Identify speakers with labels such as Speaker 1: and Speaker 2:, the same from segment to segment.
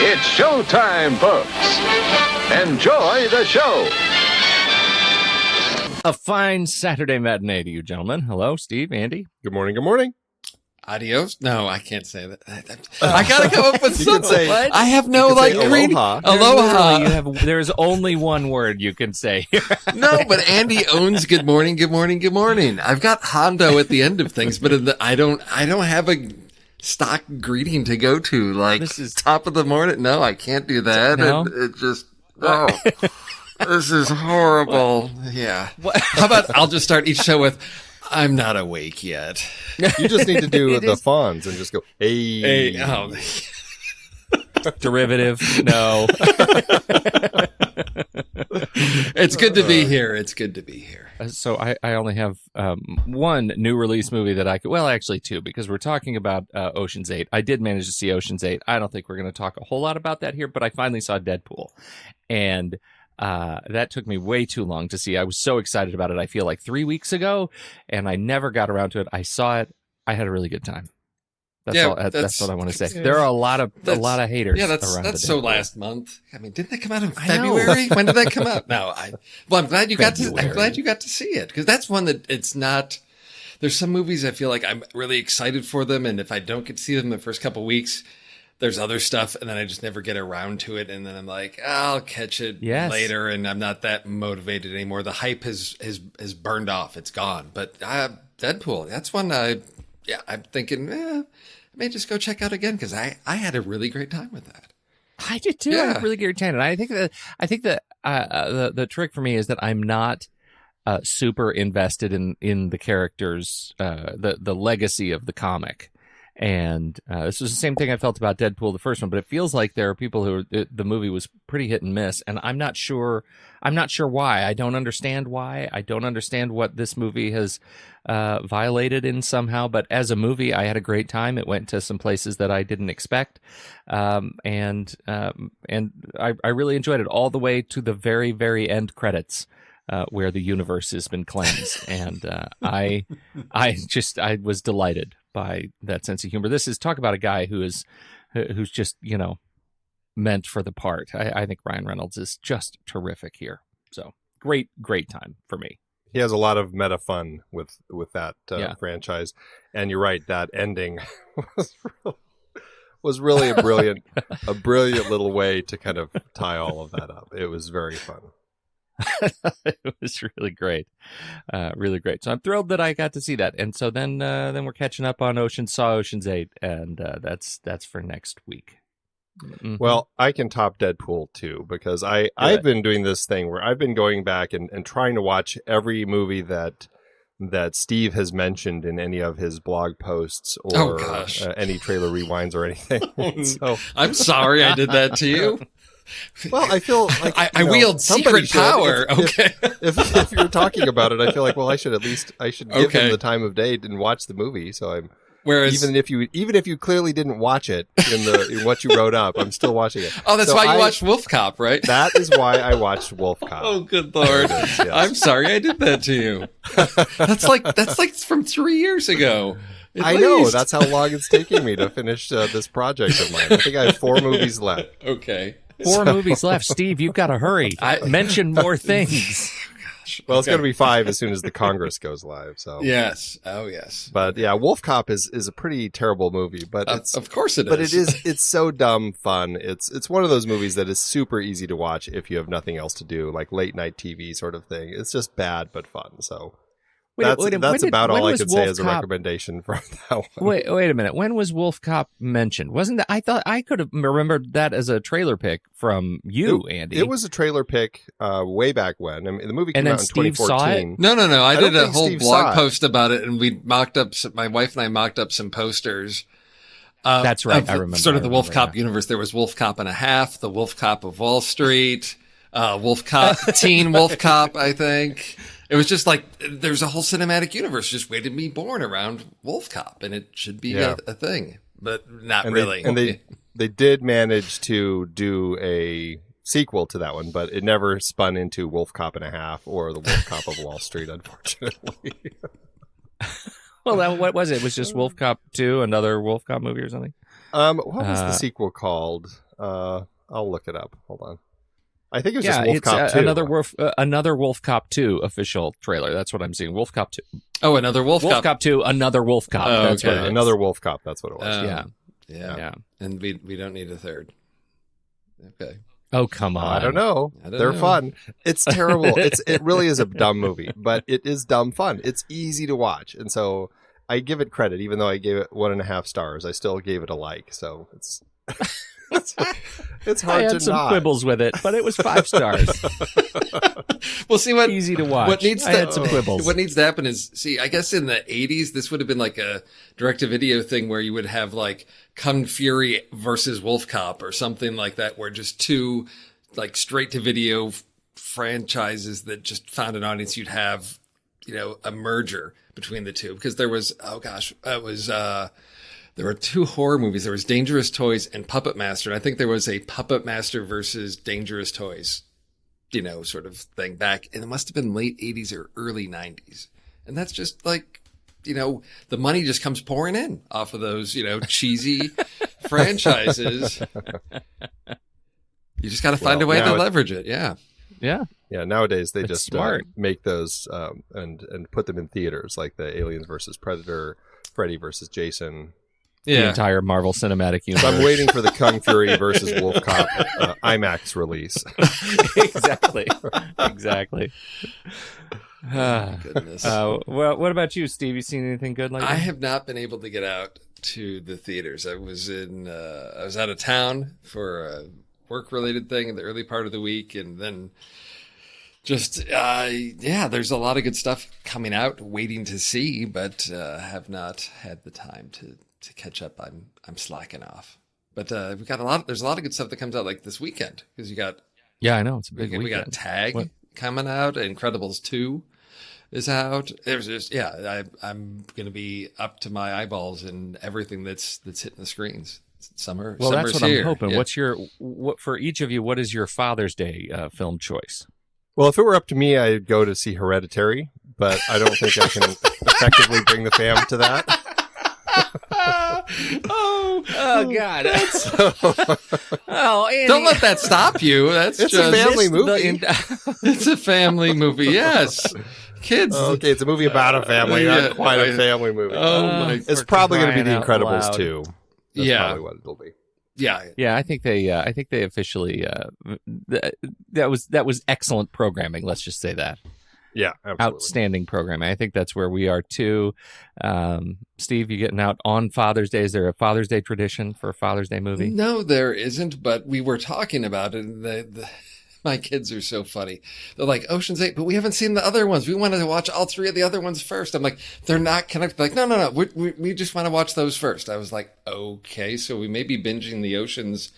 Speaker 1: It's showtime, folks. Enjoy the show.
Speaker 2: A fine Saturday matinee to you, gentlemen. Hello, Steve, Andy.
Speaker 3: Good morning. Good morning.
Speaker 4: Adios? No, I can't say that. I gotta come up with something.
Speaker 3: say,
Speaker 4: I have no like green.
Speaker 3: Aloha.
Speaker 2: There's only one word you can say.
Speaker 4: No, but Andy owns good morning, good morning, good morning. I've got Hondo at the end of things, but I don't have a stock greeting to go to. Like this is top of the morning. No, I can't do that.
Speaker 2: No?
Speaker 4: It just this is horrible. Yeah. How about I'll just start each show with, I'm not awake yet.
Speaker 3: You just need to do the fawns and just go, hey.
Speaker 4: Oh.
Speaker 2: Derivative. No.
Speaker 4: It's good to be here. It's good to be here.
Speaker 2: So I only have one new release movie that I could, well, actually two, because we're talking about Ocean's 8. I did manage to see Ocean's 8. I don't think we're going to talk a whole lot about that here, but I finally saw Deadpool. And that took me way too long to see. I was so excited about it, I feel like 3 weeks ago, and I never got around to it. I saw it. I had a really good time. That's what I want to say. There are a lot of haters.
Speaker 4: Yeah, that's so last month. I mean, didn't that come out in February? When did that come out? No, I'm glad you got to see it, because that's one that it's not. There's some movies I feel like I'm really excited for them, and if I don't get to see them the first couple weeks, there's other stuff, and then I just never get around to it, and then I'm like, I'll catch it later, and I'm not that motivated anymore. The hype has burned off. It's gone. But Deadpool, that's one I'm thinking, I may just go check out again, because I had a really great time with that.
Speaker 2: I did too. Yeah. I had a really great time, and I think that the trick for me is that I'm not super invested in the characters, the legacy of the comic. And this was the same thing I felt about Deadpool, the first one, but it feels like there are people who the movie was pretty hit and miss, and I'm not sure why. I don't understand why. I don't understand what this movie has violated in somehow, but as a movie, I had a great time. It went to some places that I didn't expect, and I really enjoyed it all the way to the very, very end credits. Where the universe has been cleansed, and I was delighted by that sense of humor. This is talk about a guy who's just meant for the part. I think Ryan Reynolds is just terrific here. So great time for me.
Speaker 3: He has a lot of meta fun with that franchise, and you're right, that ending was really a brilliant little way to kind of tie all of that up. It was very fun.
Speaker 2: It was really great, really great. So I'm thrilled that I got to see that. And so then we're catching up on Ocean's 8, and that's for next week. Mm-hmm.
Speaker 3: Well, I can top Deadpool too, because I've been doing this thing where I've been going back and trying to watch every movie that Steve has mentioned in any of his blog posts or any trailer rewinds or anything. So
Speaker 4: I'm sorry I did that to you.
Speaker 3: Well, I feel like
Speaker 4: I wield secret power.
Speaker 3: If you're talking about it, I feel like, well, I should give him the time of day and watch the movie. So even if you clearly didn't watch it in what you wrote up, I'm still watching it.
Speaker 4: Oh, that's why you watched Wolf Cop, right?
Speaker 3: That is why I watched Wolf Cop.
Speaker 4: Oh, good Lord! Yes. I'm sorry I did that to you. That's like from 3 years ago.
Speaker 3: I know. That's how long it's taking me to finish this project of mine. I think I have 4 movies left.
Speaker 4: Okay.
Speaker 2: 4 movies left. Steve, you've got to hurry. Mention more things.
Speaker 3: Well, it's going to be 5 as soon as the Congress goes live. So
Speaker 4: yes. Oh, yes.
Speaker 3: But yeah, Wolf Cop is a pretty terrible movie, but
Speaker 4: of course it is.
Speaker 3: But it's so dumb fun. It's one of those movies that is super easy to watch if you have nothing else to do, like late night TV sort of thing. It's just bad but fun. So that's about all I could say as a recommendation for that one.
Speaker 2: Wait a minute. When was Wolf Cop mentioned? Wasn't that? I thought I could have remembered that as a trailer pick from you, Andy.
Speaker 3: It was a trailer pick way back when. I mean, the movie came out in
Speaker 2: Steve
Speaker 3: 2014.
Speaker 4: No. I did a whole blog post about it, and we mocked up. My wife and I mocked up some posters.
Speaker 2: That's right. I remember.
Speaker 4: Sort of the Wolf Cop universe. There was Wolf Cop and a Half, the Wolf Cop of Wall Street, Wolf Cop, Teen Wolf Cop, I think. It was just like there's a whole cinematic universe just waiting to be born around Wolf Cop, and it should be a thing, but not really.
Speaker 3: They did manage to do a sequel to that one, but it never spun into Wolf Cop and a Half or the Wolf Cop of Wall Street, unfortunately.
Speaker 2: Well, what was it? It was just Wolf Cop 2, another Wolf Cop movie or something?
Speaker 3: What was the sequel called? I'll look it up. Hold on. I think it was just Wolf Cop 2.
Speaker 2: Another Wolf Cop 2 official trailer. That's what I'm seeing. Wolf Cop 2.
Speaker 4: Oh, another Wolf Cop.
Speaker 2: Wolf Cop 2, another Wolf Cop.
Speaker 4: Oh,
Speaker 2: That's
Speaker 4: okay.
Speaker 2: what it is.
Speaker 3: Another Wolf Cop. That's what it was.
Speaker 4: Yeah. And we don't need a third. Okay.
Speaker 2: Oh, come on.
Speaker 3: I don't know. They're fun. It's terrible. It really is a dumb movie, but it is dumb fun. It's easy to watch. And so I give it credit, even though I gave it 1.5 stars. I still gave it a like. So it's it's hard to not.
Speaker 2: I had some quibbles with it, but it was 5 stars.
Speaker 4: We'll see what
Speaker 2: easy to watch. I had some quibbles.
Speaker 4: What needs to happen is, I guess in the 80s, this would have been like a direct-to-video thing where you would have like Kung Fury versus Wolf Cop or something like that, where just two like straight-to-video franchises that just found an audience. You'd have, a merger between the two, because there was, there were 2 horror movies. There was Dangerous Toys and Puppet Master. And I think there was a Puppet Master versus Dangerous Toys, sort of thing back. And it must have been late 80s or early 90s. And that's just like, the money just comes pouring in off of those, cheesy franchises. You just got to find a way to leverage it. Yeah.
Speaker 2: Yeah.
Speaker 3: Yeah. Nowadays, they
Speaker 2: It's
Speaker 3: just
Speaker 2: smart.
Speaker 3: make those and put them in theaters, like the Aliens versus Predator, Freddy versus Jason.
Speaker 2: The entire Marvel Cinematic Universe.
Speaker 3: So I'm waiting for the Kung Fury versus Wolf Cop IMAX release.
Speaker 2: Exactly.
Speaker 4: Goodness.
Speaker 2: Well, what about you, Steve? You seen anything good lately?
Speaker 4: I have not been able to get out to the theaters. I was I was out of town for a work-related thing in the early part of the week, and then just there's a lot of good stuff coming out, waiting to see, but have not had the time to catch up. I'm slacking off. But we got there's a lot of good stuff that comes out like this weekend, because you got
Speaker 2: I know, it's a big weekend.
Speaker 4: We got Tag coming out, Incredibles 2 is out. There's just I'm going to be up to my eyeballs in everything that's hitting the screens. Summer.
Speaker 2: Well, that's what
Speaker 4: here.
Speaker 2: I'm hoping.
Speaker 4: Yeah.
Speaker 2: What for each of you? What is your Father's Day film choice?
Speaker 3: Well, if it were up to me, I'd go to see Hereditary, but I don't think I can effectively bring the fam to that.
Speaker 2: Oh God! Andy.
Speaker 4: Don't let that stop you. It's
Speaker 3: a family movie.
Speaker 4: It's a family movie. Yes, kids.
Speaker 3: Okay, it's a movie about a family, not quite a family movie. It's probably going to be The Incredibles 2. That's probably what it'll be.
Speaker 2: Yeah. I think they officially that was excellent programming. Let's just say that.
Speaker 3: Yeah, absolutely.
Speaker 2: Outstanding programming. I think that's where we are too. Steve, you getting out on Father's Day? Is there a Father's Day tradition for a Father's Day movie?
Speaker 4: No, there isn't. But we were talking about it. And my kids are so funny. They're like, Ocean's 8, but we haven't seen the other ones. We wanted to watch all 3 of the other ones first. I'm like, they're not connected. Like, no. We just want to watch those first. I was like, okay, so we may be binging the Oceans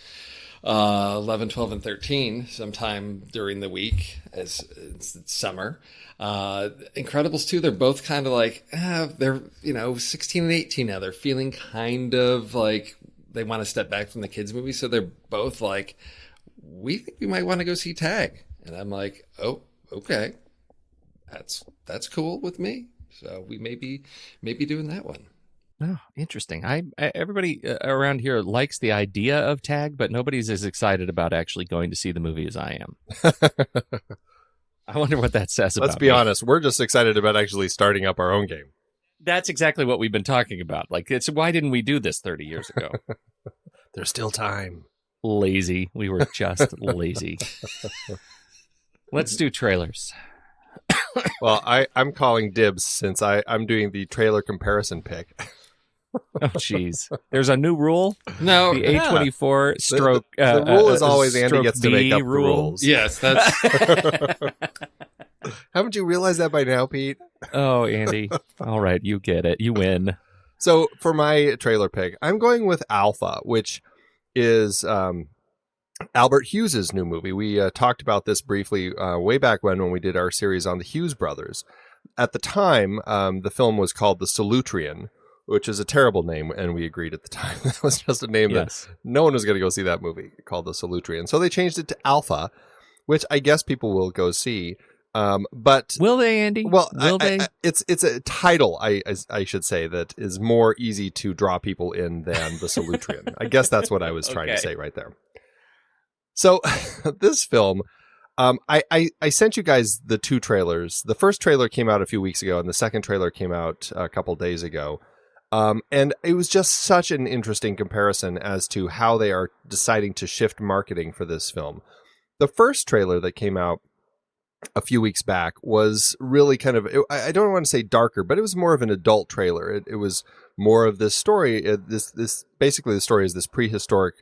Speaker 4: 11, 12, and 13 sometime during the week as it's summer. Incredibles 2, they're both kind of like, they're, 16 and 18 now. They're feeling kind of like they want to step back from the kids' movie. So they're both like, we think we might want to go see Tag. And I'm like, oh, okay. That's cool with me. So we may be doing that one.
Speaker 2: Oh, interesting. Everybody around here likes the idea of Tag, but nobody's as excited about actually going to see the movie as I am. I wonder what that says about
Speaker 3: Let's be honest. We're just excited about actually starting up our own game.
Speaker 2: That's exactly what we've been talking about. Like, why didn't we do this 30 years ago?
Speaker 3: There's still time.
Speaker 2: Lazy. We were just lazy. Let's do trailers.
Speaker 3: Well, I'm calling dibs since I'm doing the trailer comparison pick.
Speaker 2: Oh, jeez. There's a new rule?
Speaker 4: No.
Speaker 2: The A24 stroke.
Speaker 3: The rule is always Andy gets to make up the
Speaker 2: rule.
Speaker 3: rules.
Speaker 4: Yes, that's.
Speaker 3: Haven't you realized that by now, Pete?
Speaker 2: Oh, Andy. All right, you get it. You win.
Speaker 3: So for my trailer pick, I'm going with Alpha, which is Albert Hughes' new movie. We talked about this briefly way back when we did our series on the Hughes brothers. At the time, the film was called The Salutrian, which is a terrible name, and we agreed at the time. That was just a name that no one was going to go see that movie called The Salutrian. So they changed it to Alpha, which I guess people will go see. But
Speaker 2: will they, Andy?
Speaker 3: Well,
Speaker 2: will they?
Speaker 3: It's a title, I should say, that is more easy to draw people in than the Solutrean. I guess that's what I was trying to say right there. So this film, I sent you guys the 2 trailers. The first trailer came out a few weeks ago, and the second trailer came out a couple days ago. And it was just such an interesting comparison as to how they are deciding to shift marketing for this film. The first trailer that came out a few weeks back was really kind of, I don't want to say darker, but it was more of an adult trailer. It was more of this story. This basically, the story is this prehistoric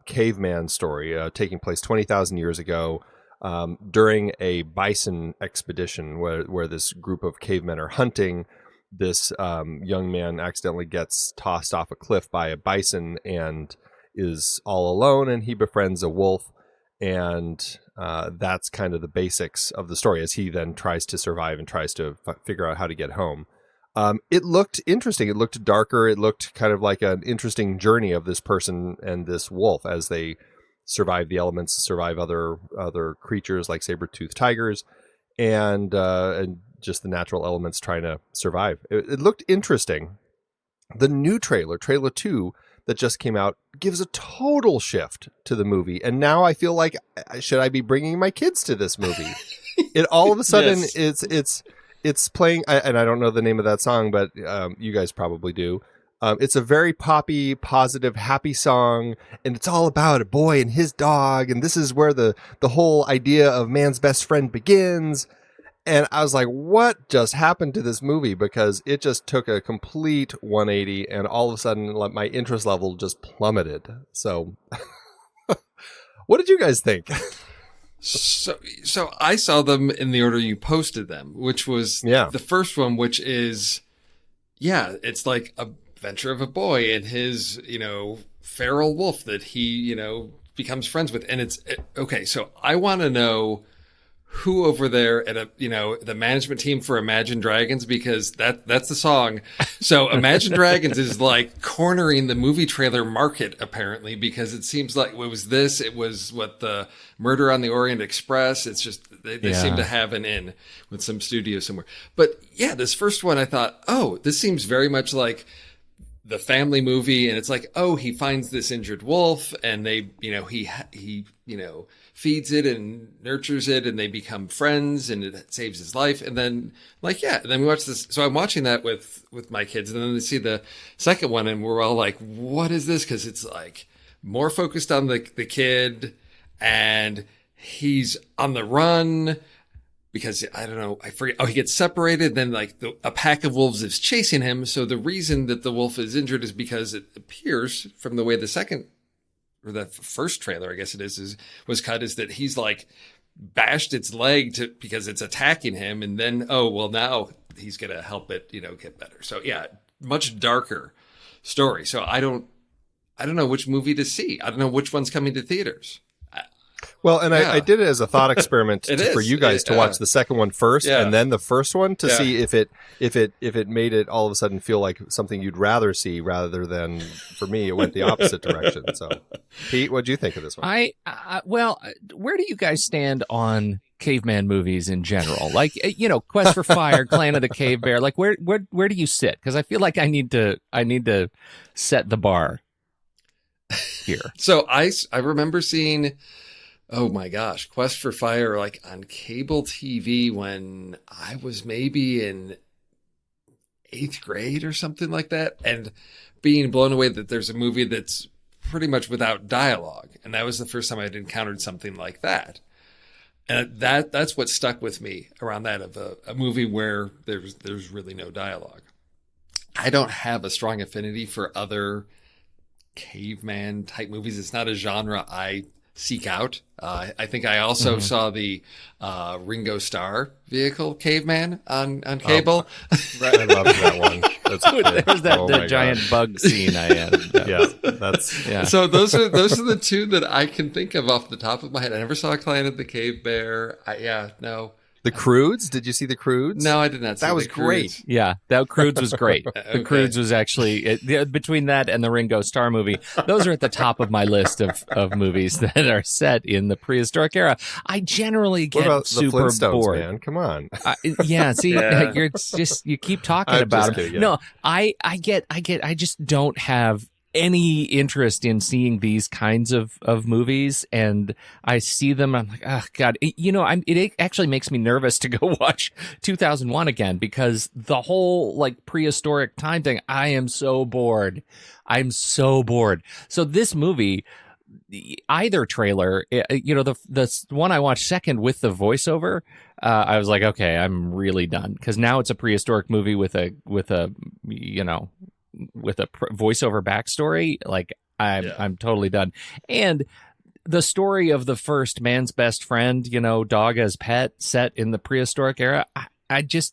Speaker 3: caveman story taking place 20,000 years ago during a bison expedition where this group of cavemen are hunting. This young man accidentally gets tossed off a cliff by a bison and is all alone, and he befriends a wolf. And that's kind of the basics of the story as he then tries to survive and tries to figure out how to get home. It looked interesting. It looked darker. It looked kind of like an interesting journey of this person and this wolf as they survive the elements, survive other creatures like saber-toothed tigers, and just the natural elements trying to survive. It looked interesting. The new trailer 2, that just came out, gives a total shift to the movie. And now I feel like, should I be bringing my kids to this movie? It all of a sudden, yes. It's playing, and I don't know the name of that song, but you guys probably do. It's a very poppy, positive, happy song, and it's all about a boy and his dog, and this is where the whole idea of man's best friend begins. And I was like, what just happened to this movie? Because it just took a complete 180, and all of a sudden, like, my interest level just plummeted. So, what did you guys think?
Speaker 4: So I saw them in the order you posted them, which was the first one, which is, it's like a adventure of a boy and his, feral wolf that he, becomes friends with. And okay. So I want to know who over there at the management team for Imagine Dragons, because that's the song. So Imagine Dragons is like cornering the movie trailer market, apparently, because it seems like it was what the Murder on the Orient Express. It's just, they seem to have an in with some studio somewhere. But this first one, I thought, this seems very much like the family movie. And it's like, he finds this injured wolf and they, he feeds it and nurtures it and they become friends and it saves his life. And then and then we watch this. So I'm watching that with my kids, and then they see the second one and we're all like, what is this? Cause it's like more focused on the kid, and he's on the run because I don't know, I forget. He gets separated. Then a pack of wolves is chasing him. So the reason that the wolf is injured is because it appears from the way the second or the first trailer, I guess it was cut, is that he's like bashed its leg because it's attacking him. And then, now he's going to help it, get better. So much darker story. So I don't know which movie to see. I don't know which one's coming to theaters.
Speaker 3: Well, and I did it as a thought experiment for you guys to watch the second one first and then the first one to see if it made it all of a sudden feel like something you'd rather see, rather than, for me, it went the opposite direction. So, Pete, what do you think of this one?
Speaker 2: Well, where do you guys stand on caveman movies in general? Like, Quest for Fire, Clan of the Cave Bear. Like, where do you sit? Because I feel like I need to set the bar here.
Speaker 4: So I remember seeing, oh my gosh, Quest for Fire like on cable TV when I was maybe in 8th grade or something like that, and being blown away that there's a movie that's pretty much without dialogue. And that was the first time I'd encountered something like that. And that's what stuck with me around that, of a movie where there's really no dialogue. I don't have a strong affinity for other caveman type movies. It's not a genre I seek out. I think I also saw the Ringo Starr vehicle Caveman on cable.
Speaker 3: I love that one.
Speaker 2: There's that giant bug scene I had.
Speaker 4: So those are the two that I can think of off the top of my head. I never saw Clan of the Cave Bear.
Speaker 3: The Croods? Did you see The Croods?
Speaker 4: No, I did not see
Speaker 3: That was
Speaker 4: The
Speaker 3: great.
Speaker 4: Croods.
Speaker 2: Yeah, that Croods was great.
Speaker 4: Okay.
Speaker 2: The Croods was actually between that and the Ringo Starr movie. Those are at the top of my list of movies that are set in the prehistoric era. I generally get
Speaker 3: What about the
Speaker 2: super
Speaker 3: Flintstones,
Speaker 2: bored.
Speaker 3: man? Come on.
Speaker 2: Yeah, see,
Speaker 4: Yeah.
Speaker 2: you're just you keep talking
Speaker 3: I'm
Speaker 2: about
Speaker 3: just
Speaker 2: them.
Speaker 3: kidding, yeah.
Speaker 2: No, I just don't have any interest in seeing these kinds of movies, and I see them. I'm like, oh God, it actually makes me nervous to go watch 2001 again, because the whole like prehistoric time thing, I am so bored. I'm so bored. So this movie, either trailer, the one I watched second with the voiceover, I was like, okay, I'm really done, because now it's a prehistoric movie with a voiceover backstory. Like I'm totally done. And the story of the first man's best friend, dog as pet, set in the prehistoric era, I didn't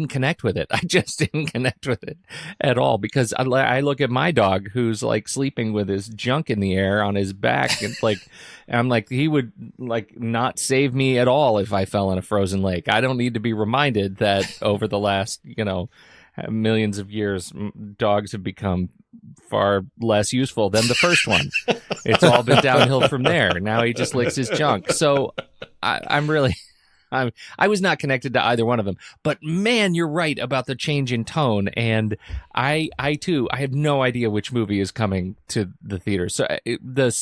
Speaker 2: connect with it. I just didn't connect with it at all, because I look at my dog who's like sleeping with his junk in the air on his back, and I'm like, he would like not save me at all if I fell in a frozen lake. I don't need to be reminded that over the last, millions of years, dogs have become far less useful than the first one. It's all been downhill from there. Now he just licks his junk. So I was not connected to either one of them. But man, you're right about the change in tone. And I too have no idea which movie is coming to the theater. So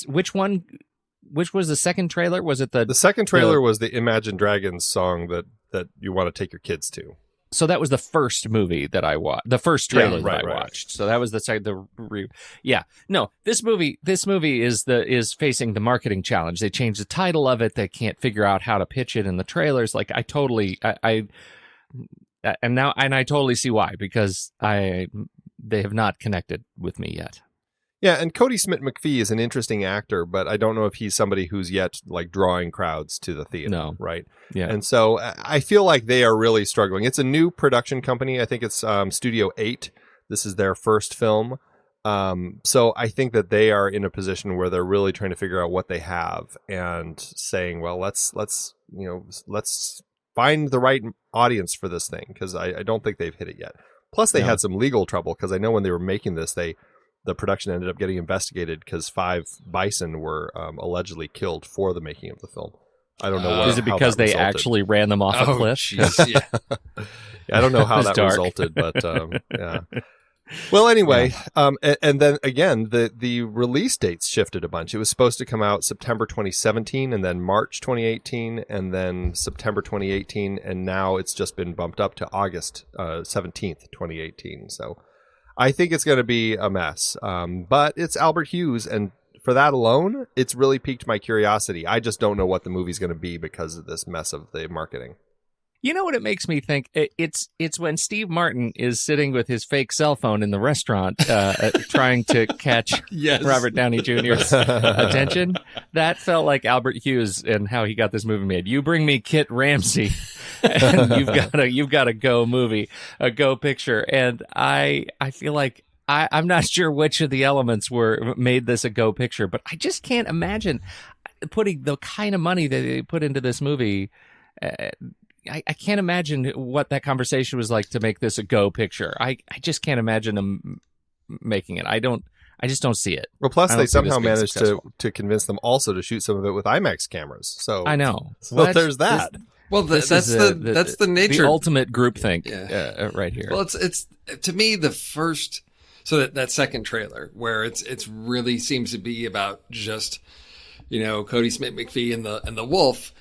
Speaker 2: which was the second trailer? Was it the
Speaker 3: second trailer was the Imagine Dragons song that you want to take your kids to.
Speaker 2: So that was the first movie that I watched, the first trailer that I
Speaker 3: right.
Speaker 2: watched. So that was this movie is facing the marketing challenge. They changed the title of it. They can't figure out how to pitch it in the trailers. Like I totally see why, because they have not connected with me yet.
Speaker 3: Yeah, and Cody Smith-McPhee is an interesting actor, but I don't know if he's somebody who's yet like drawing crowds to the theater. No. Right?
Speaker 2: Yeah.
Speaker 3: And so I feel like they are really struggling. It's a new production company. I think it's Studio 8. This is their first film. So I think that they are in a position where they're really trying to figure out what they have and saying, well, let's find the right audience for this thing, because I don't think they've hit it yet. Plus, they had some legal trouble, because I know when they were making this, the production ended up getting investigated because 5 bison were allegedly killed for the making of the film. I don't know.
Speaker 2: Is it because they actually ran them off a cliff?
Speaker 4: Geez, yeah.
Speaker 3: I don't know how that resulted, but yeah. Well, anyway, and then again, the release dates shifted a bunch. It was supposed to come out September 2017, and then March 2018, and then September 2018, and now it's just been bumped up to August 17th, 2018. So I think it's going to be a mess, but it's Albert Hughes, and for that alone, it's really piqued my curiosity. I just don't know what the movie's going to be because of this mess of the marketing.
Speaker 2: You know what it makes me think? It's when Steve Martin is sitting with his fake cell phone in the restaurant trying to catch Robert Downey Jr.'s attention. That felt like Albert Hughes and how he got this movie made. You bring me Kit Ramsey, and you've got a go movie, a go picture. And I feel like I'm not sure which of the elements made this a go picture, but I just can't imagine putting the kind of money that they put into this movie. I can't imagine what that conversation was like to make this a go picture. I just can't imagine them making it. I just don't see it.
Speaker 3: Well, plus they somehow managed to convince them also to shoot some of it with IMAX cameras. So
Speaker 2: I know.
Speaker 3: Well, there's that.
Speaker 4: That's the nature.
Speaker 2: The ultimate groupthink right here.
Speaker 4: Well, it's to me the first. So that second trailer where it's really seems to be about just Cody Smith-McPhee and the wolf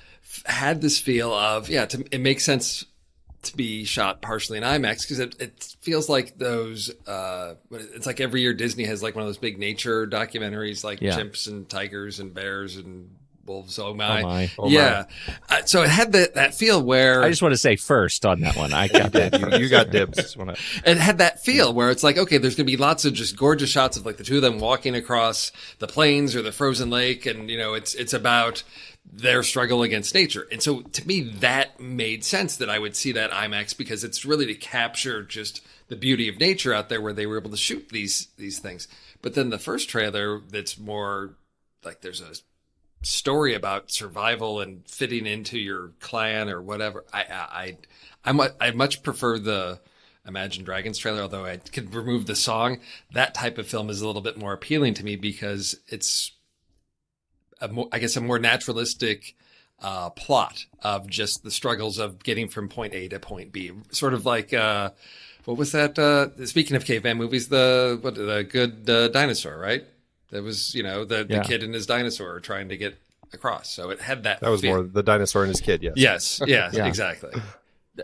Speaker 4: had this feel of it makes sense to be shot partially in IMAX because it feels like those it's like every year Disney has like one of those big nature documentaries like chimps and tigers and bears and wolves. Oh my. So it had that feel where
Speaker 2: I just want to say first on that one. I got that.
Speaker 3: You got dibs.
Speaker 4: It had that feel where it's like, okay, there's going to be lots of just gorgeous shots of like the two of them walking across the plains or the frozen lake. And, it's about their struggle against nature. And so to me, that made sense that I would see that IMAX because it's really to capture just the beauty of nature out there where they were able to shoot these things. But then the first trailer that's more like there's a story about survival and fitting into your clan or whatever. I much prefer the Imagine Dragons trailer, although I could remove the song. That type of film is a little bit more appealing to me because it's a more naturalistic plot of just the struggles of getting from point A to point B. Sort of like, what was that? Speaking of caveman movies, the Good Dinosaur, right? That was, the kid and his dinosaur trying to get across. So it had that.
Speaker 3: That was more the dinosaur and his kid. Yes.
Speaker 4: Yes. Yeah. Exactly.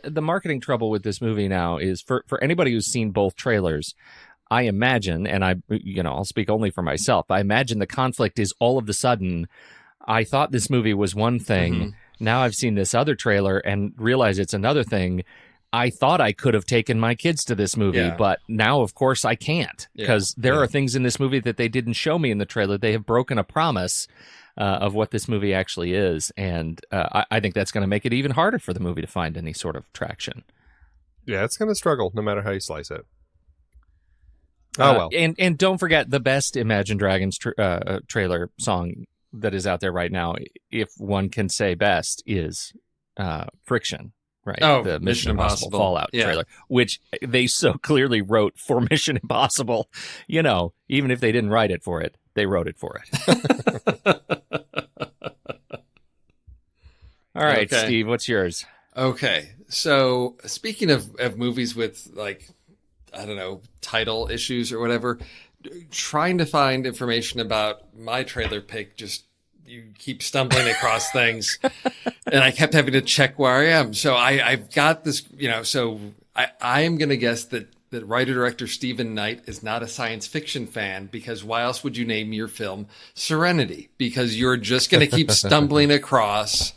Speaker 2: The marketing trouble with this movie now is for anybody who's seen both trailers, I imagine, and I'll speak only for myself. I imagine the conflict is all of a sudden, I thought this movie was one thing. Mm-hmm. Now I've seen this other trailer and realize it's another thing. I thought I could have taken my kids to this movie, but now, of course, I can't because there are things in this movie that they didn't show me in the trailer. They have broken a promise of what this movie actually is, and I think that's going to make it even harder for the movie to find any sort of traction.
Speaker 3: Yeah, it's going to struggle no matter how you slice it. Oh, well.
Speaker 2: And don't forget the best Imagine Dragons trailer song that is out there right now, if one can say best, is Friction. Right.
Speaker 4: Oh,
Speaker 2: the Mission Impossible Fallout trailer, which they so clearly wrote for Mission Impossible. Even if they didn't write it for it, they wrote it for it. All right, okay. Steve, what's yours?
Speaker 4: Okay. So speaking of movies with title issues or whatever, trying to find information about my trailer pick, you keep stumbling across things, and I kept having to check where I am. So I've got this, so I am going to guess that writer-director Stephen Knight is not a science fiction fan, because why else would you name your film Serenity? Because you're just going to keep stumbling across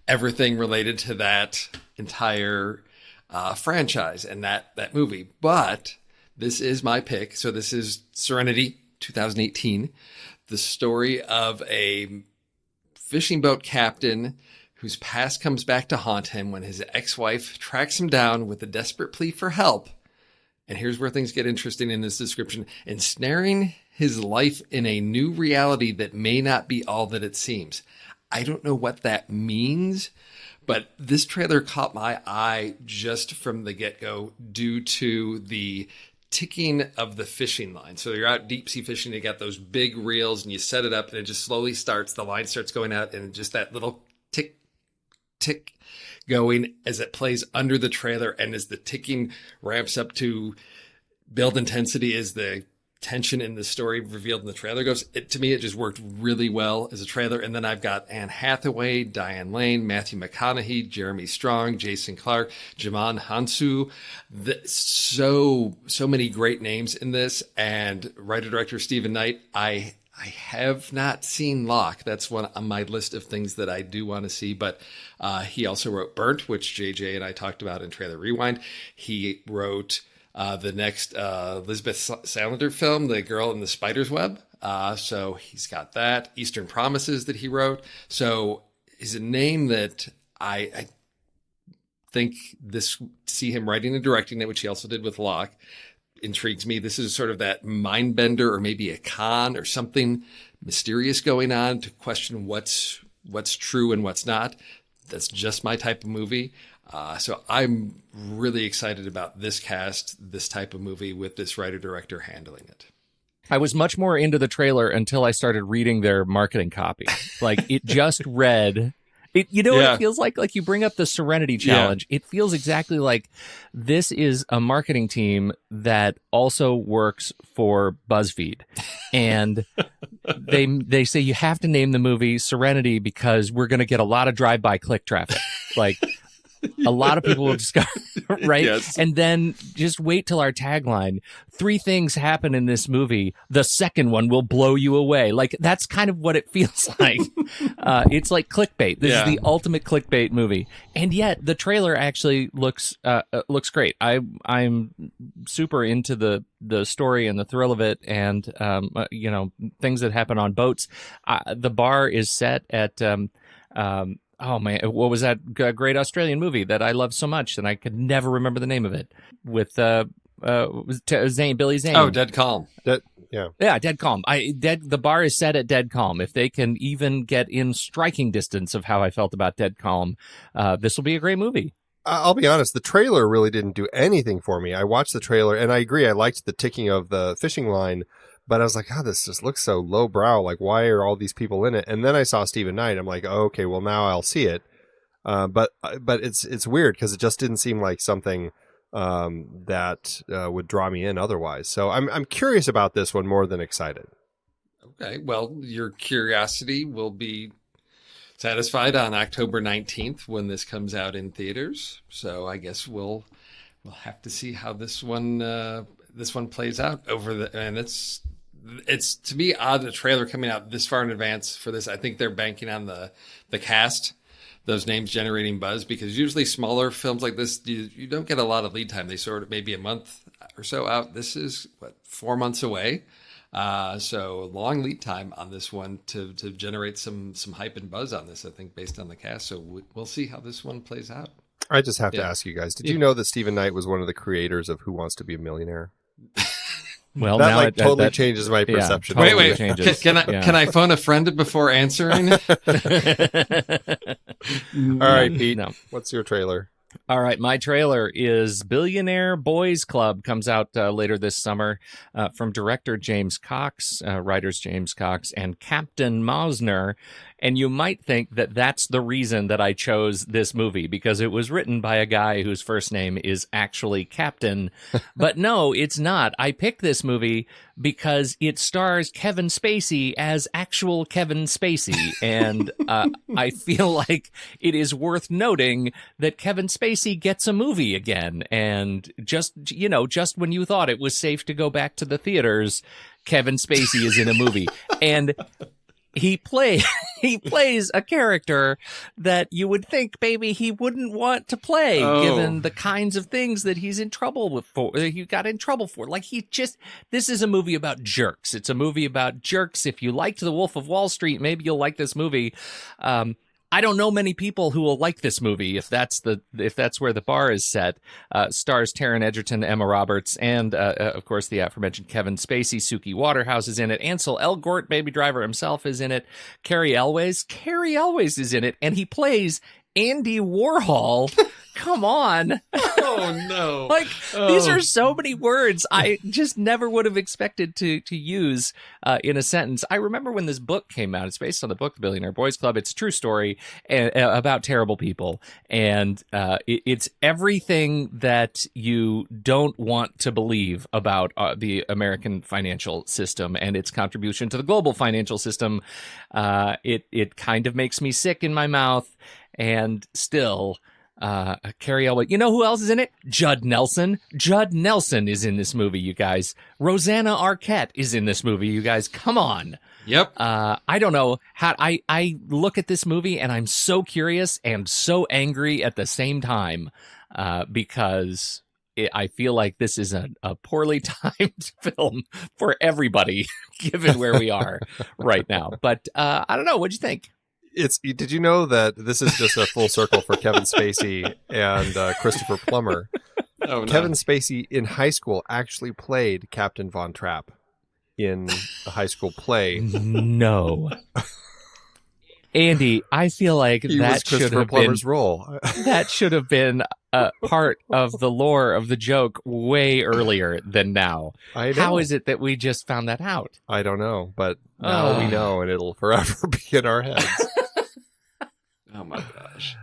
Speaker 4: everything related to that entire franchise and that movie. But this is my pick. So this is Serenity 2018. The story of a fishing boat captain whose past comes back to haunt him when his ex-wife tracks him down with a desperate plea for help. And here's where things get interesting in this description: ensnaring his life in a new reality that may not be all that it seems. I don't know what that means, but this trailer caught my eye just from the get-go due to the ticking of the fishing line. So you're out deep sea fishing, you got those big reels and you set it up and it just slowly starts, the line starts going out, and just that little tick, tick going as it plays under the trailer. And as the ticking ramps up to build intensity, as the tension in the story revealed in the trailer goes, to me, it just worked really well as a trailer. And then I've got Anne Hathaway, Diane Lane, Matthew McConaughey, Jeremy Strong, Jason Clarke, Jaman Hansu. So many great names in this. And writer-director Stephen Knight, I have not seen Locke. That's one on my list of things that I do want to see. But he also wrote Burnt, which JJ and I talked about in Trailer Rewind. He wrote the next Elizabeth Salander film, The Girl in the Spider's Web. So he's got that. Eastern Promises that he wrote. So is a name that I think see him writing and directing it, which he also did with Locke, intrigues me. This is sort of that mind bender, or maybe a con or something mysterious going on to question what's true and what's not. That's just my type of movie. So I'm really excited about this cast, this type of movie with this writer-director handling it.
Speaker 2: I was much more into the trailer until I started reading their marketing copy. Like, it just read... What it feels like? Like, you bring up the Serenity Challenge. Yeah. It feels exactly like this is a marketing team that also works for BuzzFeed. And they say you have to name the movie Serenity because we're going to get a lot of drive-by click traffic. Like... A lot of people will discover, right? Yes. And then just wait till our tagline. 3 things happen in this movie. The second one will blow you away. Like, that's kind of what it feels like. It's like clickbait. This is the ultimate clickbait movie. And yet the trailer actually looks great. I'm super into the story and the thrill of it, and things that happen on boats. The bar is set at oh man, what was that great Australian movie that I love so much and I could never remember the name of it, with Billy Zane.
Speaker 4: Oh, Dead Calm.
Speaker 2: Yeah, Dead Calm. The bar is set at Dead Calm. If they can even get in striking distance of how I felt about Dead Calm, this will be a great movie.
Speaker 3: I'll be honest, the trailer really didn't do anything for me. I watched the trailer, and I agree, I liked the ticking of the fishing line, but I was like, oh, this just looks so lowbrow. Like, why are all these people in it? And then I saw Stephen Knight. I'm like, oh, okay, well, now I'll see it. But it's weird because it just didn't seem like something that would draw me in otherwise. So I'm curious about this one more than excited.
Speaker 4: Okay, well, your curiosity will be satisfied on October 19th when this comes out in theaters. So I guess we'll have to see how this one plays out and it's to me odd, the trailer coming out this far in advance for this. I think they're banking on the cast, those names generating buzz, because usually smaller films like this, you don't get a lot of lead time. They sort of maybe a month or so out. This is 4 months away. So long lead time on this one to generate some hype and buzz on this, I think, based on the cast. So we'll see how this one plays out.
Speaker 3: I just have to ask you guys, did you know that Stephen Knight was one of the creators of Who Wants to Be a Millionaire?
Speaker 2: Well,
Speaker 3: that
Speaker 2: now
Speaker 3: totally changes my perception.
Speaker 2: Totally
Speaker 4: wait.
Speaker 2: Changes.
Speaker 4: Can I phone a friend before answering?
Speaker 3: All right, Pete.
Speaker 2: No.
Speaker 3: What's your trailer?
Speaker 2: All right, my trailer is Billionaire Boys Club. Comes out later this summer from director James Cox, writers James Cox, and Captain Mosner. And you might think that that's the reason that I chose this movie, because it was written by a guy whose first name is actually Captain. But no, it's not. I picked this movie because it stars Kevin Spacey as actual Kevin Spacey. And I feel like it is worth noting that Kevin Spacey gets a movie again. And just when you thought it was safe to go back to the theaters, Kevin Spacey is in a movie. And he plays a character that you would think maybe he wouldn't want to play, given the kinds of things that he's in trouble with he got in trouble for. Like, this is a movie about jerks. It's a movie about jerks. If you liked The Wolf of Wall Street, maybe you'll like this movie. I don't know many people who will like this movie if that's where the bar is set. Stars Taron Egerton, Emma Roberts, and of course the aforementioned Kevin Spacey. Suki Waterhouse is in it. Ansel Elgort, Baby Driver himself, is in it. Carrie Elways is in it, and he plays Andy Warhol. Come on.
Speaker 4: Oh, no.
Speaker 2: These are so many words I just never would have expected to use in a sentence. I remember when this book came out. It's based on the book, The Billionaire Boys Club. It's a true story about terrible people. And it's everything that you don't want to believe about the American financial system and its contribution to the global financial system. It kind of makes me sick in my mouth. And still... Carrie Elway. You know who else is in it? Judd Nelson. Judd Nelson is in this movie, you guys. Rosanna Arquette is in this movie, you guys. Come on.
Speaker 4: Yep.
Speaker 2: I don't know how I look at this movie and I'm so curious and so angry at the same time, because I feel like this is a poorly timed film for everybody, given where we are right now. But I don't know. What'd you think?
Speaker 3: Did you know that this is just a full circle for Kevin Spacey and Christopher Plummer?
Speaker 4: Oh, no.
Speaker 3: Kevin Spacey in high school actually played Captain Von Trapp in a high school play.
Speaker 2: No. Andy, I feel like that should have
Speaker 3: Plummer's
Speaker 2: been
Speaker 3: role.
Speaker 2: That should have been part of the lore of the joke way earlier than now.
Speaker 3: I know.
Speaker 2: How is it that we just found that out?
Speaker 3: I don't know, but now we know, and it'll forever be in our heads.
Speaker 4: Oh my gosh.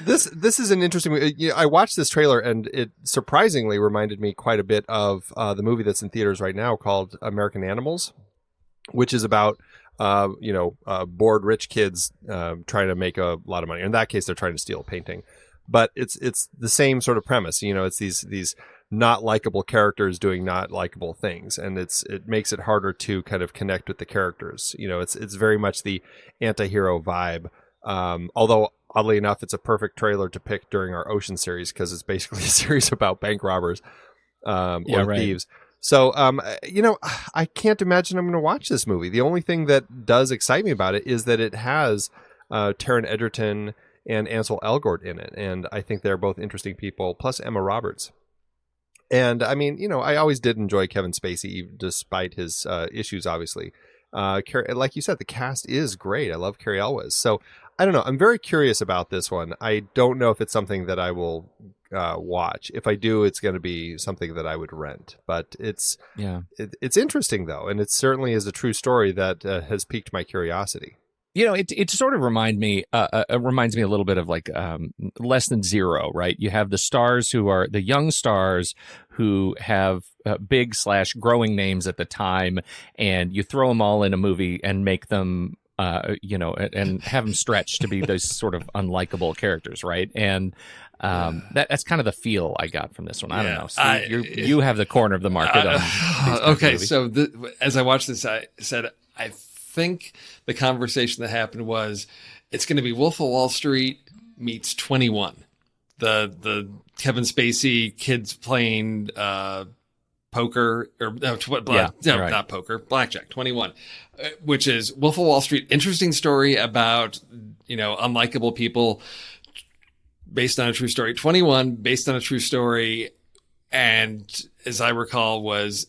Speaker 3: This is an interesting movie. I watched this trailer and it surprisingly reminded me quite a bit of the movie that's in theaters right now called American Animals, which is about bored rich kids trying to make a lot of money. In that case, they're trying to steal a painting, but it's the same sort of premise. It's these not likable characters doing not likable things, and it makes it harder to kind of connect with the characters. It's very much the anti-hero vibe. Although oddly enough, it's a perfect trailer to pick during our Ocean series because it's basically a series about bank robbers or thieves. So, I can't imagine I'm going to watch this movie. The only thing that does excite me about it is that it has Taron Egerton and Ansel Elgort in it, and I think they're both interesting people, plus Emma Roberts. And I mean, I always did enjoy Kevin Spacey, despite his issues, obviously. Like you said, the cast is great. I love Cary Elwes. So I don't know. I'm very curious about this one. I don't know if it's something that I will watch. If I do, it's going to be something that I would rent. But it's interesting, though. And it certainly is a true story that has piqued my curiosity.
Speaker 2: It sort of reminds me a little bit of like Less Than Zero, right? You have the stars who are the young stars who have big / growing names at the time, and you throw them all in a movie and make them, and have them stretch to be those sort of unlikable characters, right? And that's kind of the feel I got from this one. I don't know. Steve, you have the corner of the market.
Speaker 4: Okay, so as I watched this, I said I think the conversation that happened was it's going to be Wolf of Wall Street meets 21. The Kevin Spacey kids playing poker not poker, blackjack, 21, which is Wolf of Wall Street. Interesting story about, unlikable people based on a true story. 21 based on a true story. And as I recall was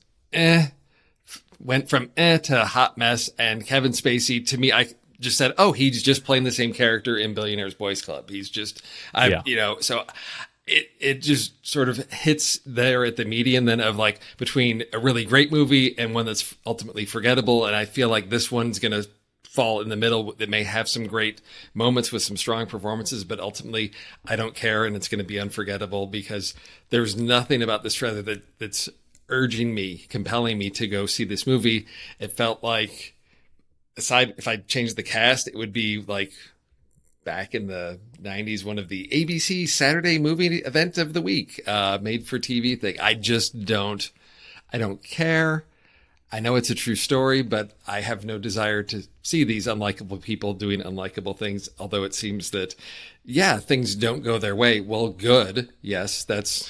Speaker 4: went from to hot mess, and Kevin Spacey, to me, I just said, oh, he's just playing the same character in Billionaires Boys Club. He's just, so it just sort of hits there at the median then of like between a really great movie and one that's ultimately forgettable. And I feel like this one's going to fall in the middle. That may have some great moments with some strong performances, but ultimately I don't care. And it's going to be unforgettable because there's nothing about this trailer that's compelling me to go see this movie. It felt like, aside, if I changed the cast, it would be like back in the 90s, one of the ABC Saturday movie event of the week, made for TV thing. I don't care. I know it's a true story, but I have no desire to see these unlikable people doing unlikable things. Although it seems that, things don't go their way. Well, good. Yes, that's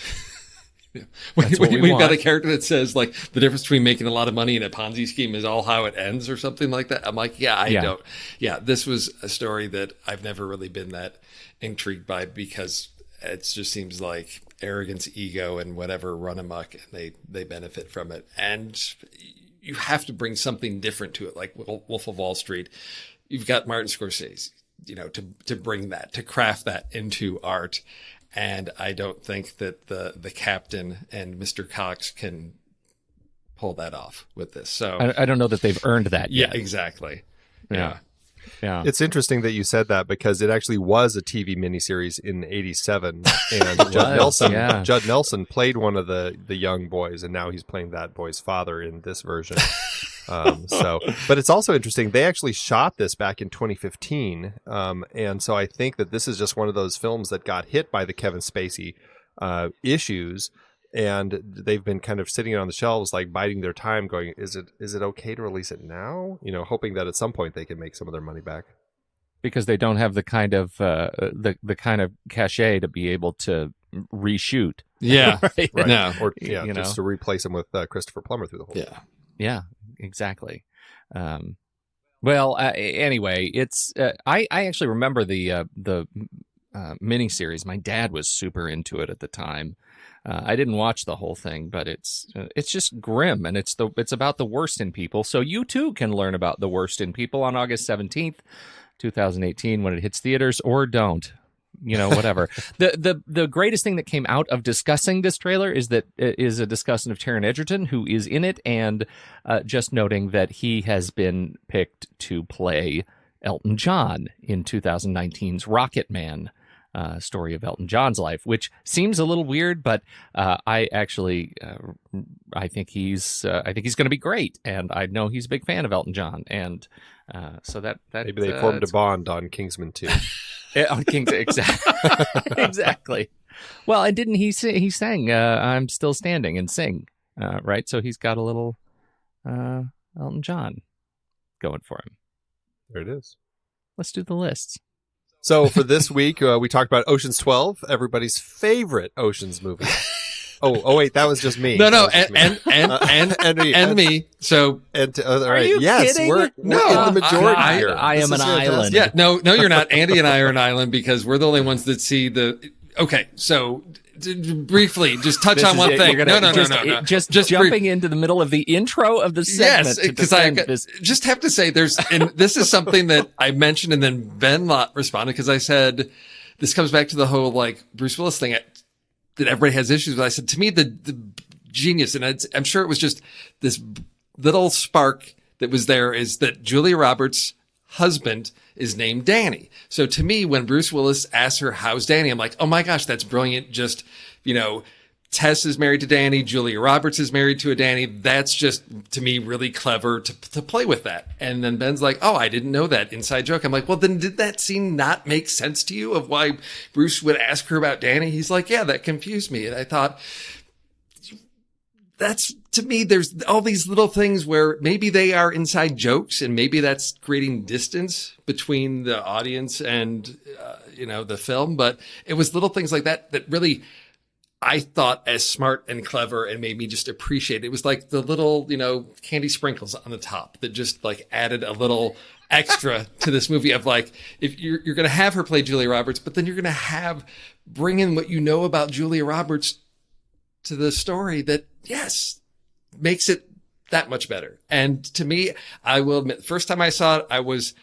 Speaker 4: we've got a character that says like the difference between making a lot of money and a Ponzi scheme is all how it ends or something like that. I'm like, don't. Yeah, this was a story that I've never really been that intrigued by because it just seems like arrogance, ego, and whatever run amok, and they benefit from it. And you have to bring something different to it, like Wolf of Wall Street. You've got Martin Scorsese, to bring that, to craft that into art. And I don't think that the captain and Mr. Cox can pull that off with this. So
Speaker 2: I don't know that they've earned that yet.
Speaker 4: Yeah, exactly.
Speaker 2: Yeah.
Speaker 3: It's interesting that you said that because it actually was a TV miniseries in '87, and Judd Nelson played one of the young boys, and now he's playing that boy's father in this version. But it's also interesting. They actually shot this back in 2015. And so I think that this is just one of those films that got hit by the Kevin Spacey issues. And they've been kind of sitting on the shelves, like biting their time going, is it okay to release it now? Hoping that at some point they can make some of their money back.
Speaker 2: Because they don't have the kind of the kind of cachet to be able to reshoot.
Speaker 4: Yeah.
Speaker 3: Right.
Speaker 4: No.
Speaker 3: Or just to replace him with Christopher Plummer through the whole thing.
Speaker 2: Yeah, exactly. Anyway, it's I actually remember the miniseries. My dad was super into it at the time. I didn't watch the whole thing, but it's just grim, and it's about the worst in people. So you too can learn about the worst in people on August 17th, 2018, when it hits theaters, or don't. Whatever. The greatest thing that came out of discussing this trailer is that it is a discussion of Taron Egerton, who is in it, and just noting that he has been picked to play Elton John in 2019's Rocket Man. Story of Elton John's life, which seems a little weird, but I actually I think he's going to be great, and I know he's a big fan of Elton John, and so that
Speaker 3: maybe they formed a bond on Kingsman 2.
Speaker 2: On Kingsman, exactly. Well, and didn't he sang "I'm Still Standing" and sing right? So he's got a little Elton John going for him.
Speaker 3: There it is.
Speaker 2: Let's do the lists.
Speaker 3: So for this week, we talked about Ocean's 12, everybody's favorite Ocean's movie. Oh wait, that was just me.
Speaker 4: No, and me. So,
Speaker 3: all right,
Speaker 2: you kidding?
Speaker 3: We're in the majority here.
Speaker 2: I am an island.
Speaker 4: Yeah, no, you're not. Andy and I are an island because we're the only ones that see the. Okay, so briefly, just touch on one thing. No.
Speaker 2: Just jumping into the middle of the intro of the segment.
Speaker 4: Yes, because I just have to say and this is something that I mentioned and then Ben Lott responded because I said, this comes back to the whole like Bruce Willis thing that everybody has issues with. I said, to me, the genius, and I'm sure it was just this little spark that was there, is that Julia Roberts' husband is named Danny. So to me, when Bruce Willis asks her, how's Danny? I'm like, oh my gosh, that's brilliant. Just, Tess is married to Danny. Julia Roberts is married to a Danny. That's just, to me, really clever to play with that. And then Ben's like, oh, I didn't know that inside joke. I'm like, well, then did that scene not make sense to you of why Bruce would ask her about Danny? He's like, yeah, that confused me. And I thought, that's, to me, there's all these little things where maybe they are inside jokes and maybe that's creating distance between the audience and, the film. But it was little things like that really, I thought, as smart and clever and made me just appreciate it. It was like the little, candy sprinkles on the top that just like added a little extra to this movie of like, if you're going to have her play Julia Roberts, but then you're going to bring in what you know about Julia Roberts to the story that, yes, makes it that much better. And to me, I will admit, the first time I saw it, I was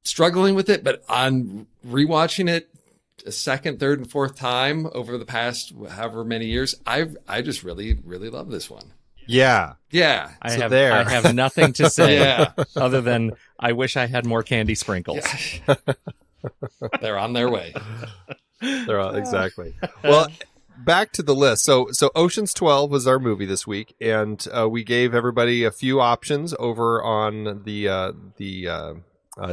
Speaker 4: struggling with it, but on rewatching it a second, third, and fourth time over the past however many years, I just really, really love this one.
Speaker 3: Yeah.
Speaker 2: I have nothing to say other than I wish I had more candy sprinkles.
Speaker 4: Yeah. They're on their way.
Speaker 3: Exactly. Well, back to the list. So Ocean's 12 was our movie this week, and we gave everybody a few options over on the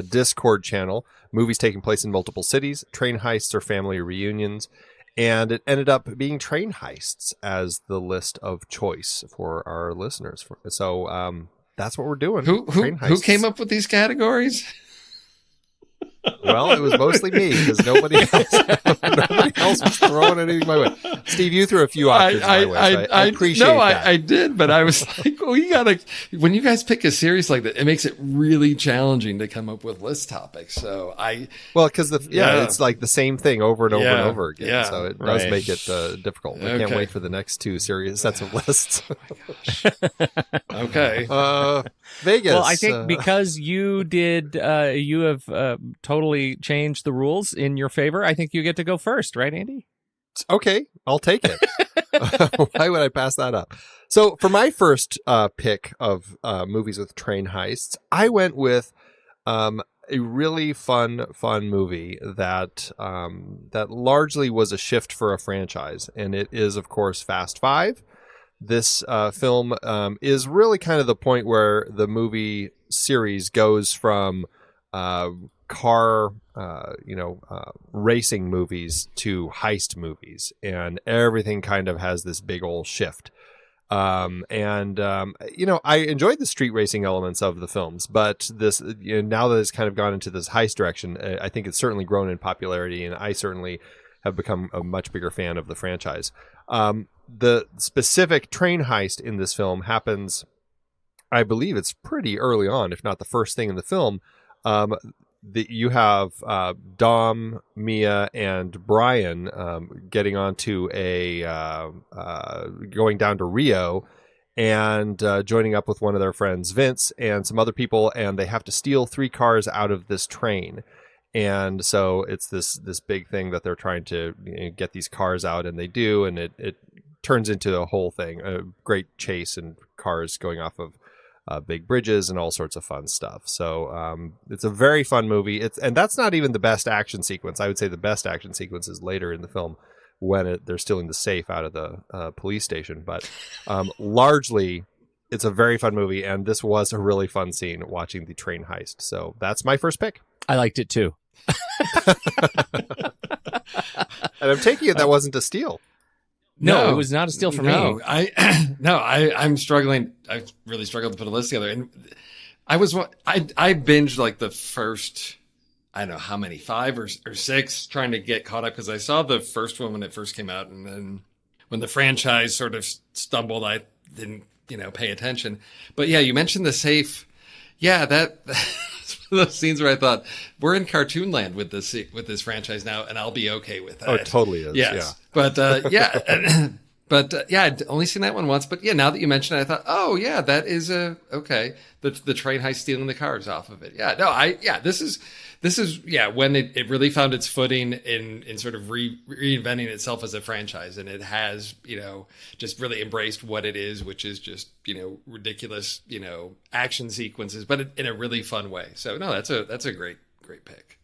Speaker 3: Discord channel. Movies taking place in multiple cities, train heists, or family reunions. And it ended up being train heists as the list of choice for our listeners. So that's what we're doing.
Speaker 4: Who came up with these categories?
Speaker 3: Well, it was mostly me because nobody else was throwing anything my way. Steve, you threw a few options my way. So I appreciate that.
Speaker 4: I did, but I was like, well, you gotta, when you guys pick a series like that, it makes it really challenging to come up with list topics. So
Speaker 3: because it's like the same thing over and over and over again. Yeah, so it does make it difficult. I can't wait for the next two series sets of lists.
Speaker 4: Oh my gosh. Okay.
Speaker 3: Vegas.
Speaker 2: Well, I think because you did, you have totally changed the rules in your favor. I think you get to go first, right, Andy?
Speaker 3: Okay, I'll take it. Why would I pass that up? So for my first pick of movies with train heists, I went with a really fun movie that largely was a shift for a franchise, and it is, of course, Fast Five. This film is really kind of the point where the movie series goes from car, racing movies to heist movies, and everything kind of has this big old shift. I enjoyed the street racing elements of the films, but this, now that it's kind of gone into this heist direction, I think it's certainly grown in popularity, and I certainly have become a much bigger fan of the franchise. The specific train heist in this film happens, I believe it's pretty early on, if not the first thing in the film. You have Dom, Mia, and Brian getting onto going down to Rio and joining up with one of their friends, Vince, and some other people, and they have to steal 3 cars out of this train. And so it's this big thing that they're trying to get these cars out, and they do, and it turns into a whole thing, a great chase and cars going off of big bridges and all sorts of fun stuff. So it's a very fun movie. And that's not even the best action sequence. I would say the best action sequence is later in the film when they're stealing the safe out of the police station. But largely, it's a very fun movie, and this was a really fun scene watching the train heist. So that's my first pick.
Speaker 2: I liked it too.
Speaker 3: And I'm taking it that wasn't a steal.
Speaker 2: No, it was not a steal for me.
Speaker 4: I'm struggling. I really struggled to put a list together. And I binged like the first, I don't know how many, 5 or 6, trying to get caught up because I saw the first one when it first came out. And then when the franchise sort of stumbled, I didn't, pay attention. But yeah, you mentioned the safe. Yeah, that those scenes where I thought we're in cartoon land with this franchise now, and I'll be okay with that.
Speaker 3: Oh, it totally is.
Speaker 4: Yes.
Speaker 3: Yeah.
Speaker 4: But yeah. But yeah, I'd only seen that one once. But yeah, now that you mention it, I thought, oh yeah, that is okay. The train heist stealing the cars off of it. Yeah, no, this is when it really found its footing in sort of reinventing itself as a franchise, and it has just really embraced what it is, which is just ridiculous action sequences, but in a really fun way. So no, that's a great pick.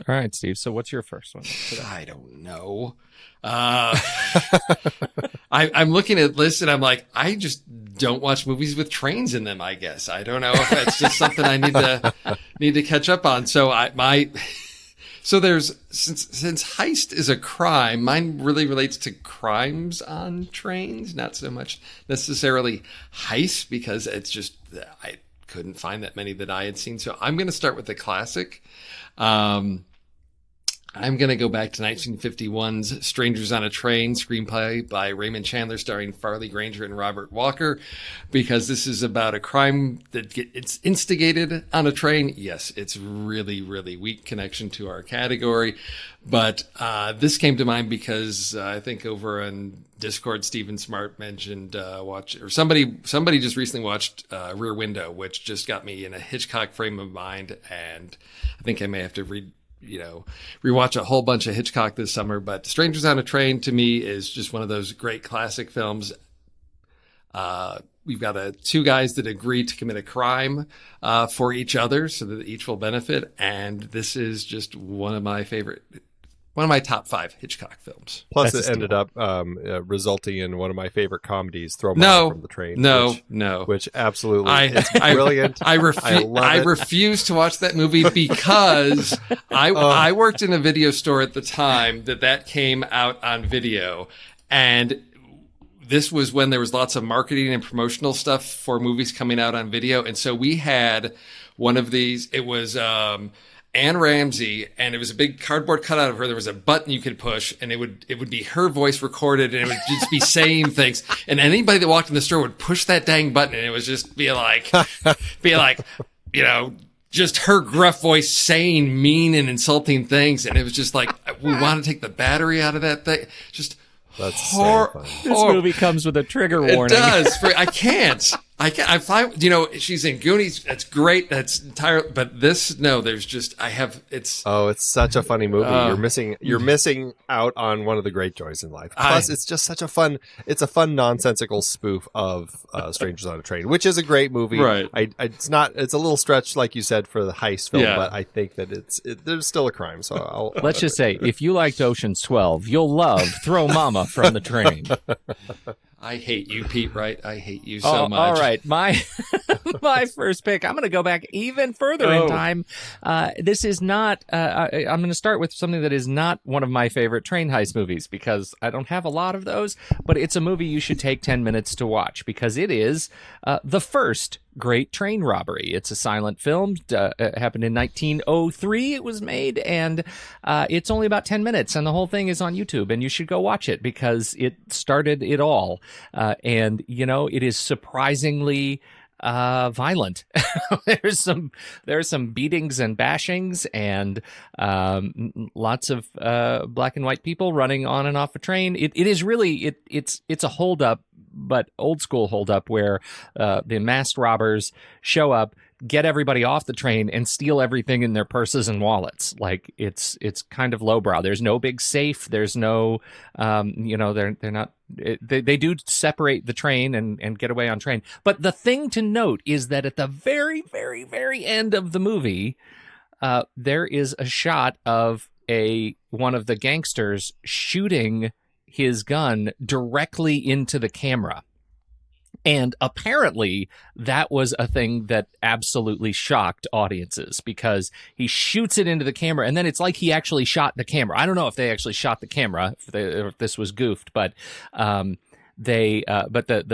Speaker 2: All right, Steve. So what's your first one?
Speaker 4: I don't know. I'm looking at lists and I'm like, I just don't watch movies with trains in them. I guess I don't know if that's just something I need to catch up on. So so there's since heist is a crime, mine really relates to crimes on trains, not so much necessarily heists, because it's just I couldn't find that many that I had seen. So I'm going to start with the classic. I'm going to go back to 1951's Strangers on a Train, screenplay by Raymond Chandler, starring Farley Granger and Robert Walker, because this is about a crime that it's instigated on a train. Yes, it's really, really weak connection to our category, but this came to mind because I think over on Discord, Stephen Smart mentioned somebody just recently watched Rear Window, which just got me in a Hitchcock frame of mind, and I think I may have to rewatch a whole bunch of Hitchcock this summer. But Strangers on a Train to me is just one of those great classic films. We've got two guys that agree to commit a crime for each other so that each will benefit, and this is just one of my top 5 Hitchcock films.
Speaker 3: Plus, it ended up resulting in one of my favorite comedies, Throw Mama from the Train. Which absolutely is brilliant.
Speaker 4: I refuse to watch that movie because I worked in a video store at the time that came out on video, and this was when there was lots of marketing and promotional stuff for movies coming out on video, and so we had one of these. It was Anne Ramsey, and it was a big cardboard cutout of her. There was a button you could push, and it would be her voice recorded, and it would just be saying things. And anybody that walked in the store would push that dang button, and it was just be like, just her gruff voice saying mean and insulting things. And it was just like, we want to take the battery out of that thing. Just
Speaker 3: that's so funny.
Speaker 2: This movie comes with a trigger warning.
Speaker 4: It does. I can't. I find, she's in Goonies. That's great. That's entirely, but this, no, there's just, it's
Speaker 3: such a funny movie. You're missing out on one of the great joys in life. Plus, it's just such a fun nonsensical spoof of Strangers on a Train, which is a great movie.
Speaker 4: Right.
Speaker 3: It's a little stretched, like you said, for the heist film, but I think that there's still a crime. So
Speaker 2: let's just say, if you liked Ocean's 12, you'll love Throw Mama from the Train.
Speaker 4: I hate you, Pete Wright. I hate you so much.
Speaker 2: All right. My first pick, I'm going to go back even further in time. This is not, I'm going to start with something that is not one of my favorite train heist movies, because I don't have a lot of those, but it's a movie you should take 10 minutes to watch, because it is the first great train robbery. It's a silent film. It happened in 1903. It was made, and it's only about 10 minutes, and the whole thing is on YouTube, and you should go watch it because it started it all. And it is surprisingly violent. There's some beatings and bashings, and lots of black and white people running on and off a train. It is really it's a holdup, but old school holdup, where the masked robbers show up, get everybody off the train, and steal everything in their purses and wallets. Like it's kind of lowbrow. There's no big safe. There's no they're not. They do separate the train and get away on train. But the thing to note is that at the very, very, very end of the movie, there is a shot of one of the gangsters shooting his gun directly into the camera. And apparently that was a thing that absolutely shocked audiences, because he shoots it into the camera, and then it's like he actually shot the camera. I don't know if they actually shot the camera, if this was goofed, but the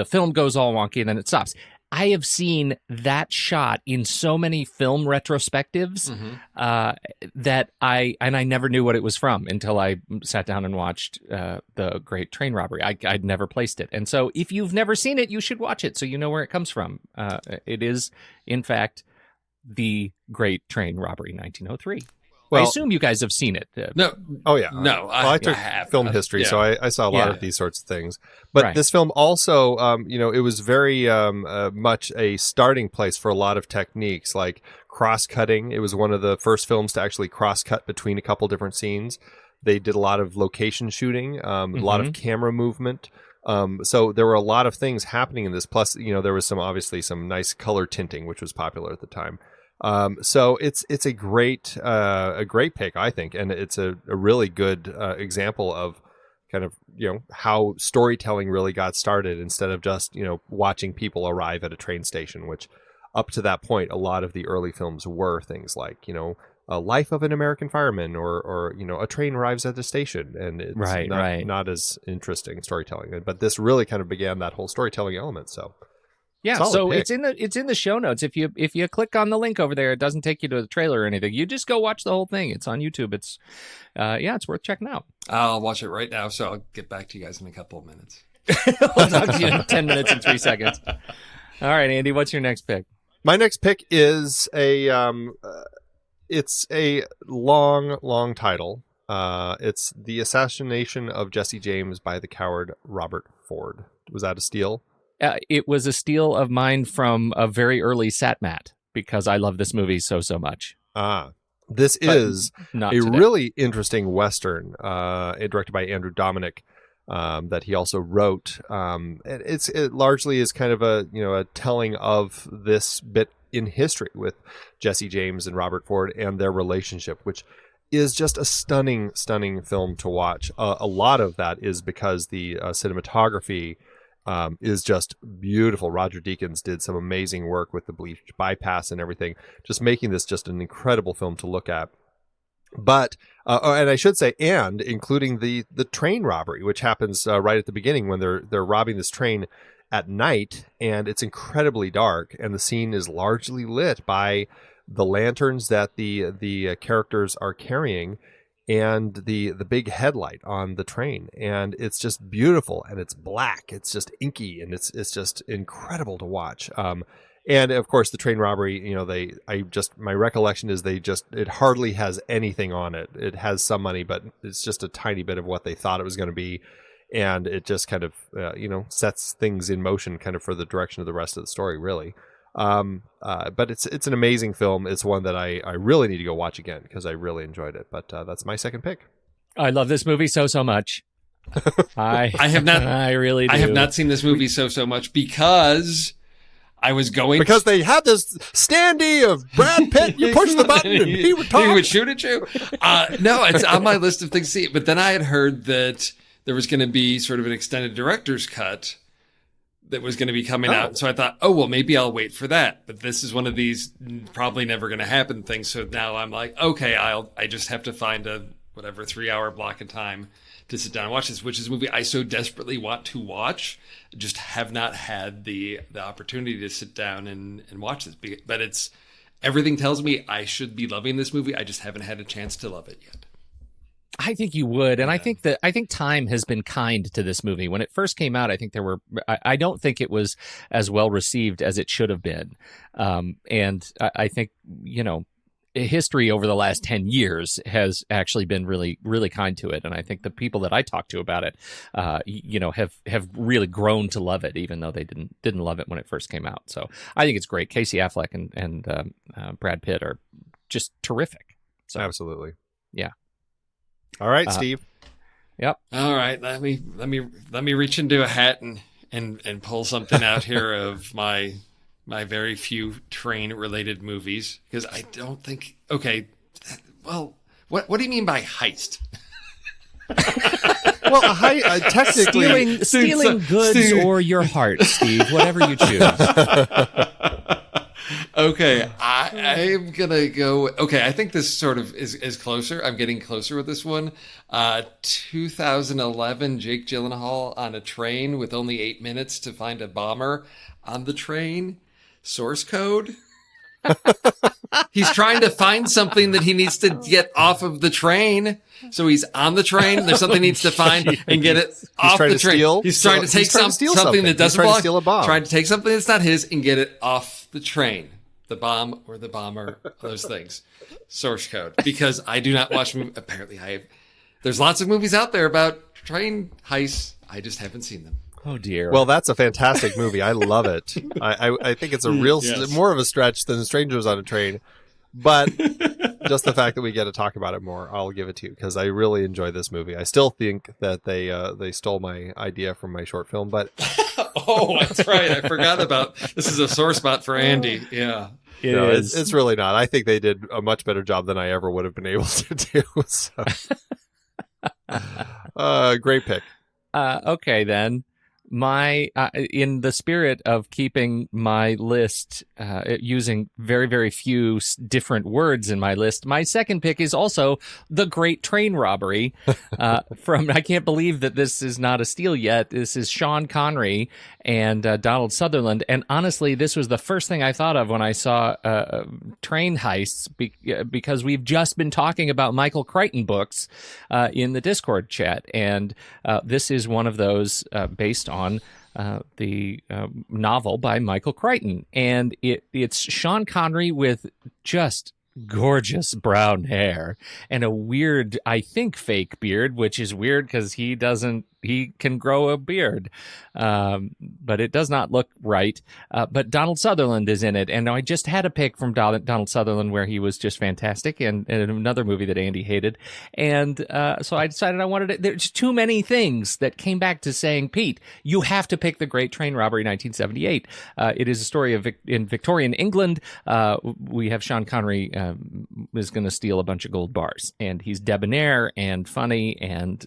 Speaker 2: film goes all wonky and then it stops. I have seen that shot in so many film retrospectives that I never knew what it was from until I sat down and watched the Great Train Robbery. I'd never placed it. And so if you've never seen it, you should watch it so you know where it comes from. It is, in fact, the great train robbery 1903.
Speaker 3: Well,
Speaker 2: I assume you guys have seen it.
Speaker 4: No.
Speaker 3: Oh, yeah.
Speaker 4: No.
Speaker 3: Well, I took film history, so I saw a lot of these sorts of things. But this film also, it was very much a starting place for a lot of techniques, like cross-cutting. It was one of the first films to actually cross-cut between a couple different scenes. They did a lot of location shooting, a lot of camera movement. So there were a lot of things happening in this. Plus, there was obviously some nice color tinting, which was popular at the time. So it's a great pick, I think, and it's a really good example of kind of how storytelling really got started instead of just watching people arrive at a train station, which up to that point a lot of the early films were things like a life of an American fireman or a train arrives at the station, and it's not as interesting storytelling. But this really kind of began that whole storytelling element. So.
Speaker 2: Yeah, so pick. it's in the show notes. If you click on the link over there, it doesn't take you to the trailer or anything. You just go watch the whole thing. It's on YouTube. It's it's worth checking out.
Speaker 4: I'll watch it right now, so I'll get back to you guys in a couple of minutes.
Speaker 2: I'll talk to you in 10 minutes and 3 seconds. All right, Andy, what's your next pick?
Speaker 3: My next pick is it's a long title. It's The Assassination of Jesse James by the Coward Robert Ford. Was that a steal?
Speaker 2: It was a steal of mine from a very early Satmat because I love this movie so much.
Speaker 3: This is really interesting Western directed by Andrew Dominic that he also wrote. It largely is kind of a telling of this bit in history with Jesse James and Robert Ford and their relationship, which is just a stunning film to watch. A lot of that is because the cinematography is just beautiful. Roger Deakins did some amazing work with the bleached bypass and everything, just making this just an incredible film to look at. But and I should say, and including the train robbery, which happens right at the beginning when they're robbing this train at night, and it's incredibly dark, and the scene is largely lit by the lanterns that the characters are carrying, and the big headlight on the train, and it's just beautiful, and it's black, it's just inky, and it's just incredible to watch. And of course the train robbery, my recollection is it hardly has anything on it. It has some money, but it's just a tiny bit of what they thought it was going to be, and it just kind of sets things in motion kind of for the direction of the rest of the story, really. But it's an amazing film. It's one that I really need to go watch again because I really enjoyed it. But that's my second pick.
Speaker 2: I love this movie so much. I have not. I really do.
Speaker 4: I have not seen this movie so much because I was going
Speaker 3: because they had this standee of Brad Pitt. You push the button and he would talk.
Speaker 4: He would shoot at you. No, it's on my list of things to see. But then I had heard that there was going to be sort of an extended director's cut that was going to be coming out. So I thought, maybe I'll wait for that. But this is one of these probably never going to happen things. So now I'm like, okay, I just have to find a 3-hour block of time to sit down and watch this, which is a movie I so desperately want to watch. Just have not had the opportunity to sit down and watch this. But everything tells me I should be loving this movie. I just haven't had a chance to love it yet.
Speaker 2: I think you would, and I think time has been kind to this movie. When it first came out, I think I don't think it was as well received as it should have been, and I think history over the last 10 years has actually been really, really kind to it, and I think the people that I talked to about it, have really grown to love it, even though they didn't love it when it first came out. So I think it's great. Casey Affleck and Brad Pitt are just terrific. So
Speaker 3: absolutely,
Speaker 2: yeah.
Speaker 3: All right, Steve.
Speaker 2: Yep.
Speaker 4: All right. Let me reach into a hat and pull something out here of my very few train related movies, because I don't think. Okay. Well, what do you mean by heist?
Speaker 3: Well, technically
Speaker 2: stealing goods or your heart, Steve. Whatever you choose.
Speaker 4: Okay, I'm gonna go. Okay, I think this sort of is closer. I'm getting closer with this one. 2011, Jake Gyllenhaal on a train with only 8 minutes to find a bomber on the train. Source code. He's trying to find something that he needs to get off of the train. So he's on the train. There's something he needs to find and get it off the train. He's trying to take something that doesn't belong.
Speaker 3: Steal a bomb.
Speaker 4: Trying to take something that's not his and get it off the train. the bomb or the bomber, those things. Source code. Because I do not watch movies. Apparently there's lots of movies out there about train heists. I just haven't seen them.
Speaker 2: Oh dear.
Speaker 3: Well, that's a fantastic movie. I love it. I think it's a more of a stretch than Strangers on a Train, but just the fact that we get to talk about it more, I'll give it to you because I really enjoy this movie. I still think that they stole my idea from my short film, but
Speaker 4: oh, that's right. I forgot about this. Is a sore spot for Andy. Yeah,
Speaker 3: it's really not. I think they did a much better job than I ever would have been able to do. So. Great pick.
Speaker 2: Okay, then. My in the spirit of keeping my list using very, very few different words in my list, my second pick is also The Great Train Robbery from, I can't believe that this is not a steal yet. This is Sean Connery and Donald Sutherland. And honestly, this was the first thing I thought of when I saw train heists because we've just been talking about Michael Crichton books in the Discord chat. And this is one of those based on the novel by Michael Crichton. And it's Sean Connery with just gorgeous brown hair and a weird, I think, fake beard, which is weird because he can grow a beard, but it does not look right. But Donald Sutherland is in it, and I just had a pick from Donald Sutherland where he was just fantastic, and another movie that Andy hated, and so I decided I wanted it. There's too many things that came back to saying, Pete, you have to pick The Great Train Robbery, 1978. It is a story of in Victorian England. We have Sean Connery is going to steal a bunch of gold bars, and he's debonair and funny, and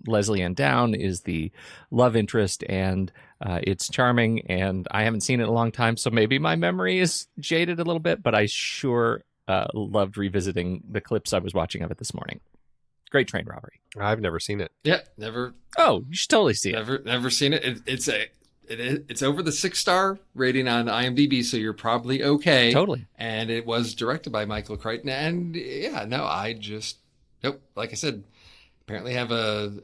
Speaker 2: Leslie Ann Down is the love interest, and it's charming, and I haven't seen it in a long time, so maybe my memory is jaded a little bit, but I sure loved revisiting the clips I was watching of it this morning. Great Train Robbery.
Speaker 3: I've never seen it.
Speaker 4: Yeah, never.
Speaker 2: Oh, you should totally see it.
Speaker 4: Never seen it. It's over the 6-star rating on IMDb, so you're probably okay.
Speaker 2: Totally.
Speaker 4: And it was directed by Michael Crichton, and nope. Like I said, apparently have a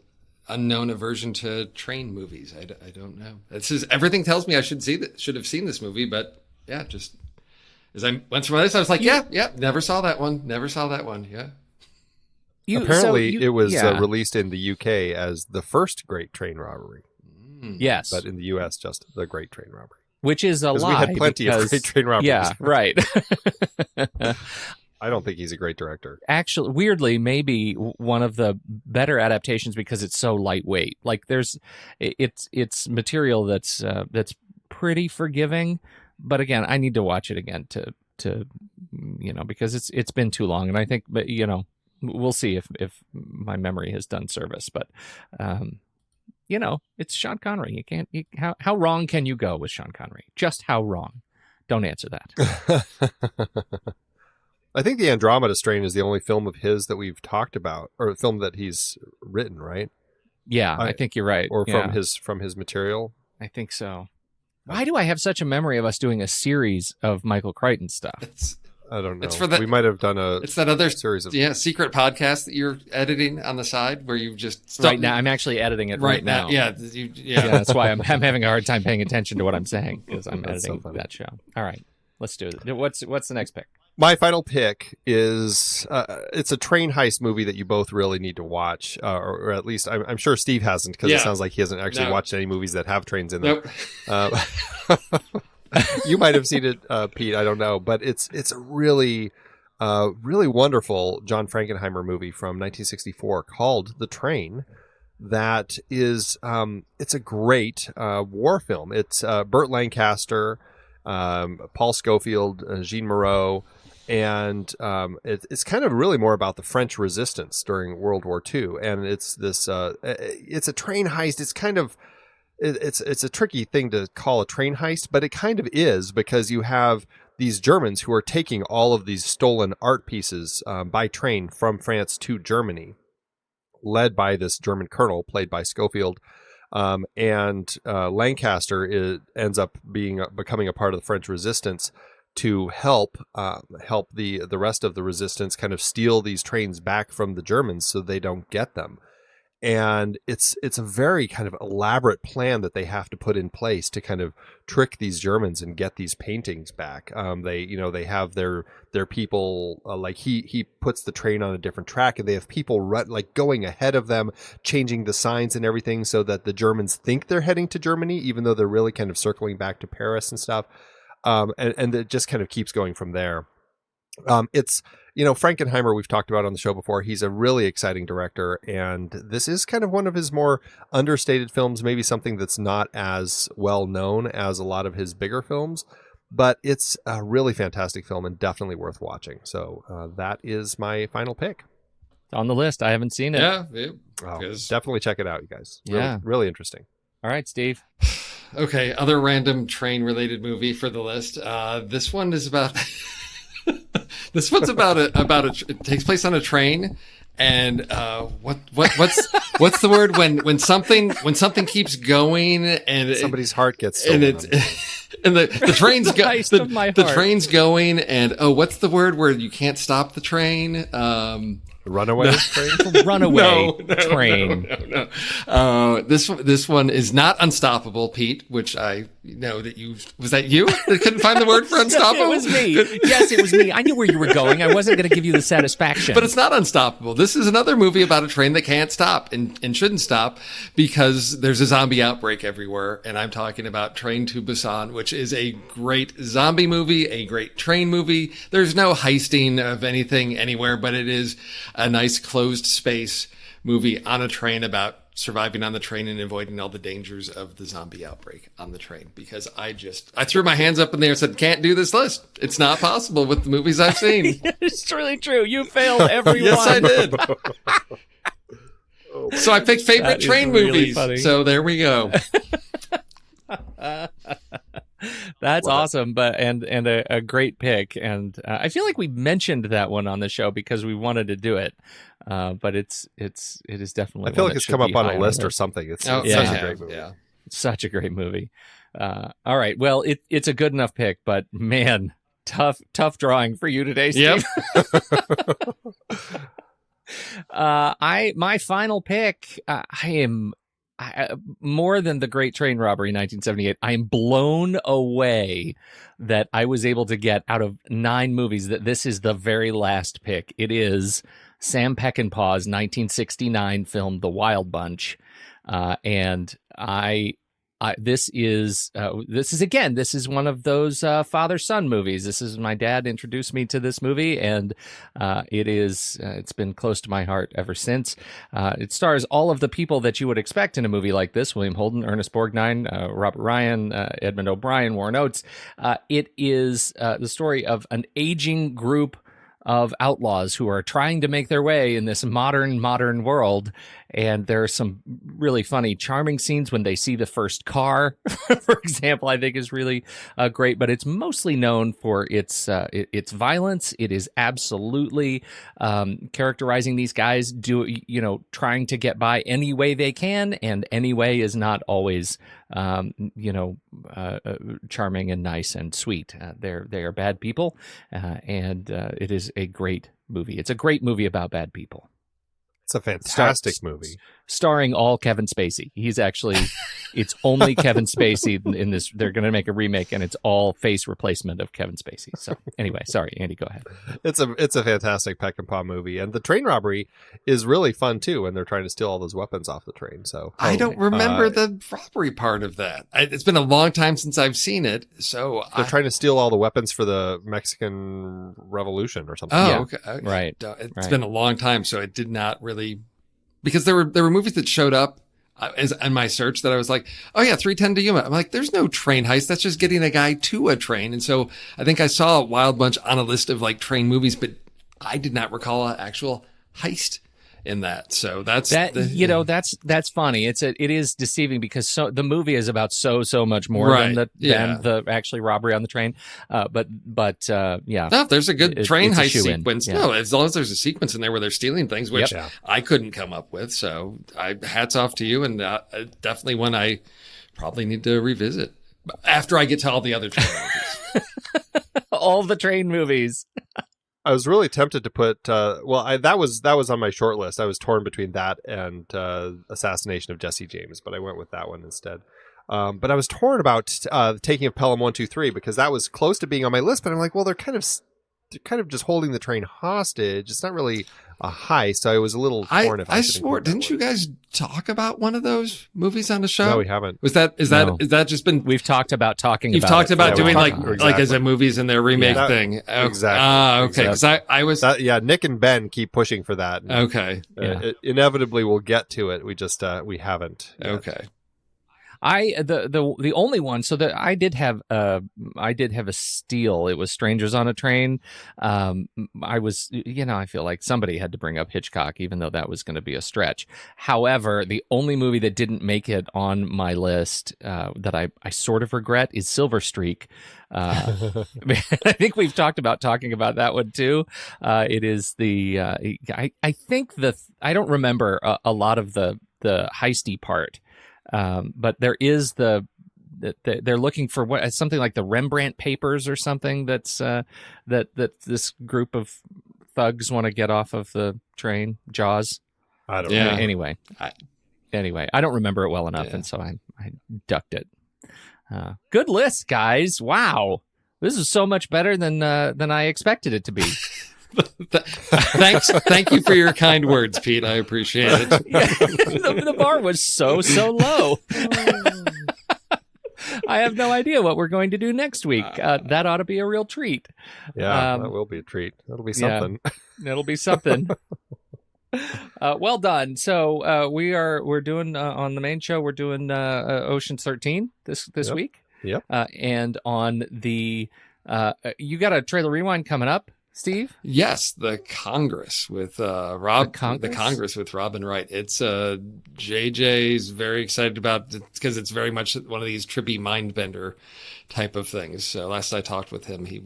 Speaker 4: unknown aversion to train movies. I don't know. Everything tells me I should have seen this movie, but yeah, just as I went through my list, I was like, yeah, never saw that one. Yeah.
Speaker 3: Apparently, it was released in the UK as the first Great Train Robbery.
Speaker 2: Yes,
Speaker 3: but in the US, just The Great Train Robbery,
Speaker 2: which is a lie.
Speaker 3: We had plenty of Great Train Robberies.
Speaker 2: Yeah, right.
Speaker 3: I don't think he's a great director.
Speaker 2: Actually, weirdly, maybe one of the better adaptations because it's so lightweight. Like it's material that's pretty forgiving. But again, I need to watch it again to because it's been too long, and I think, but we'll see if my memory has done service. But it's Sean Connery. How wrong can you go with Sean Connery? Just how wrong? Don't answer that.
Speaker 3: I think The Andromeda Strain is the only film of his that we've talked about, or a film that he's written, right?
Speaker 2: Yeah, I think you're right.
Speaker 3: Or from his material.
Speaker 2: I think so. Why do I have such a memory of us doing a series of Michael Crichton stuff?
Speaker 3: I don't know. We might have done
Speaker 4: it's that other
Speaker 3: series of
Speaker 4: secret podcast that you're editing on the side where you just
Speaker 2: right now. I'm actually editing it right now.
Speaker 4: Yeah,
Speaker 2: that's why I'm having a hard time paying attention to what I'm saying because I'm editing that show. All right, let's do it. What's the next pick?
Speaker 3: My final pick is it's a train heist movie that you both really need to watch, or at least I'm sure Steve hasn't because it sounds like he hasn't actually watched any movies that have trains in them.
Speaker 4: Nope.
Speaker 3: You might have seen it, Pete. I don't know, but it's a really wonderful John Frankenheimer movie from 1964 called The Train. That is, it's a great war film. It's Burt Lancaster, Paul Scofield, Jean Moreau. And it's kind of really more about the French resistance during World War II. And it's this it's a train heist. It's kind of it's a tricky thing to call a train heist, but it kind of is because you have these Germans who are taking all of these stolen art pieces by train from France to Germany, led by this German colonel played by Scofield. And Lancaster ends up becoming a part of the French resistance to help the rest of the resistance kind of steal these trains back from the Germans so they don't get them. And it's a very kind of elaborate plan that they have to put in place to kind of trick these Germans and get these paintings back. They have their people, like he puts the train on a different track, and they have people going ahead of them, changing the signs and everything so that the Germans think they're heading to Germany, even though they're really kind of circling back to Paris and stuff. And it just kind of keeps going from there. It's, Frankenheimer, we've talked about on the show before. He's a really exciting director, and this is kind of one of his more understated films, maybe something that's not as well known as a lot of his bigger films, but it's a really fantastic film and definitely worth watching. So that is my final pick.
Speaker 2: It's on the list. I haven't seen it.
Speaker 4: Yeah.
Speaker 3: Definitely check it out, you guys. Really, really interesting.
Speaker 2: All right, Steve.
Speaker 4: Okay, other random train-related movie for the list. This one is about... This one's about it takes place on a train, and what's the word when something keeps going and
Speaker 3: somebody's heart gets stolen,
Speaker 4: and the train's the train's going, and what's the word where you can't stop the train?
Speaker 3: Runaway train?
Speaker 2: Runaway train.
Speaker 4: No. This one is not Unstoppable, Pete, which I know that was that you that couldn't find the word for Unstoppable?
Speaker 2: It was me. Yes, it was me. I knew where you were going. I wasn't going to give you the satisfaction.
Speaker 4: But it's not Unstoppable. This is another movie about a train that can't stop and shouldn't stop because there's a zombie outbreak everywhere. And I'm talking about Train to Busan, which is a great zombie movie, a great train movie. There's no heisting of anything anywhere, but it is a nice closed space movie on a train about surviving on the train and avoiding all the dangers of the zombie outbreak on the train. Because I threw my hands up in the air and said, can't do this list. It's not possible with the movies I've seen.
Speaker 2: It's really true. You failed every
Speaker 4: Yes,
Speaker 2: one.
Speaker 4: I did. So I picked favorite train
Speaker 2: really
Speaker 4: movies.
Speaker 2: funny.
Speaker 4: So there we go.
Speaker 2: That's awesome, but and a great pick, and I feel like we mentioned that one on the show because we wanted to do it, but it is definitely.
Speaker 3: I feel like it's come up on a list or something. It's such a great movie.
Speaker 4: Yeah,
Speaker 2: it's such a great movie. All right, well, it's a good enough pick, but man, tough drawing for you today, Steve.
Speaker 4: Yep.
Speaker 2: My final pick, I am. More than The Great Train Robbery 1978, I am blown away that I was able to get out of 9 movies that this is the very last pick. It is Sam Peckinpah's 1969 film The Wild Bunch, and this is one of those father-son movies. This is my dad introduced me to this movie, and it's been close to my heart ever since. It stars all of the people that you would expect in a movie like this: William Holden, Ernest Borgnine, Robert Ryan, Edmund O'Brien, Warren Oates. It is the story of an aging group of outlaws who are trying to make their way in this modern world. And there are some really funny, charming scenes when they see the first car, for example, I think is really great, but it's mostly known for its violence. It is absolutely characterizing these guys trying to get by any way they can, and any way is not always charming and nice and sweet. They are bad people, and it is a great movie. It's a great movie about bad people.
Speaker 3: It's a fantastic movie.
Speaker 2: Starring all Kevin Spacey. He's actually, it's only Kevin Spacey in this. They're going to make a remake, and it's all face replacement of Kevin Spacey. So anyway, sorry, Andy, go ahead.
Speaker 3: It's a fantastic Peckinpah movie, and the train robbery is really fun too when they're trying to steal all those weapons off the train. So
Speaker 4: I don't remember the robbery part of that. It's been a long time since I've seen it. So
Speaker 3: they're trying to steal all the weapons for the Mexican Revolution or something.
Speaker 4: Oh,
Speaker 2: Yeah.
Speaker 4: okay.
Speaker 2: Right.
Speaker 4: It's been a long time, so it did not really. Because there were movies that showed up in my search that I was like, oh yeah, 3:10 to Yuma. I'm like, there's no train heist. That's just getting a guy to a train. And so I think I saw a Wild Bunch on a list of like train movies, but I did not recall an actual heist in that. So that's that's funny. It is deceiving because the movie is about so much more than the actually robbery on the train. But yeah. No, if there's a good train
Speaker 2: it's a
Speaker 4: heist
Speaker 2: shoe-in.
Speaker 4: sequence.
Speaker 2: Yeah.
Speaker 4: No, as long as there's a sequence in there where they're stealing things, which
Speaker 3: Yep.
Speaker 4: I couldn't come up with. So hats off to you, and definitely one I probably need to revisit after I get to all the other train movies.
Speaker 2: All the train movies.
Speaker 3: I was really tempted to put. That was on my short list. I was torn between that and Assassination of Jesse James, but I went with that one instead. But I was torn about Taking of Pelham 123 because that was close to being on my list. But I'm like, well, they're kind of just holding the train hostage. It's not really a heist, so I was a little torn.
Speaker 4: I swore, didn't you guys talk about one of those movies on the show?
Speaker 3: No, we haven't.
Speaker 4: Is that just been?
Speaker 2: We've talked about talking.
Speaker 4: You've
Speaker 2: about
Speaker 4: talked
Speaker 2: it.
Speaker 4: about doing
Speaker 3: exactly.
Speaker 4: like as a movies in their remake thing.
Speaker 3: Exactly.
Speaker 4: Okay. Because I was.
Speaker 3: Nick and Ben keep pushing for that.
Speaker 4: Okay.
Speaker 3: Inevitably, we'll get to it. We just we haven't. Yet.
Speaker 4: Okay.
Speaker 2: The only one, so that I did have a steal. It was Strangers on a Train. I feel like somebody had to bring up Hitchcock, even though that was going to be a stretch. However, the only movie that didn't make it on my list that I sort of regret is Silver Streak. I think we've talking about that one too. It is the I think I don't remember a lot of the heisty part. But there is they're looking for something like the Rembrandt papers or something that's that this group of thugs want to get off of the train. Jaws.
Speaker 3: I don't know.
Speaker 2: Anyway, I don't remember it well enough, and so I ducked it. Good list, guys. Wow, this is so much better than I expected it to be.
Speaker 4: Thank you for your kind words, Pete. I appreciate it.
Speaker 2: The bar was so low. I have no idea what we're going to do next week. That ought to be a real treat.
Speaker 3: Yeah, that will be a treat. That'll be something.
Speaker 2: Yeah, it'll be something. Well done. So we're doing on the main show. We're doing Ocean's 13 this week.
Speaker 3: Yep.
Speaker 2: And on the you got a trailer rewind coming up, Steve?
Speaker 4: Yes, the Congress with Rob. The Congress with Robin Wright. It's JJ's very excited about it because it's very much one of these trippy mind bender type of things. So last I talked with him, he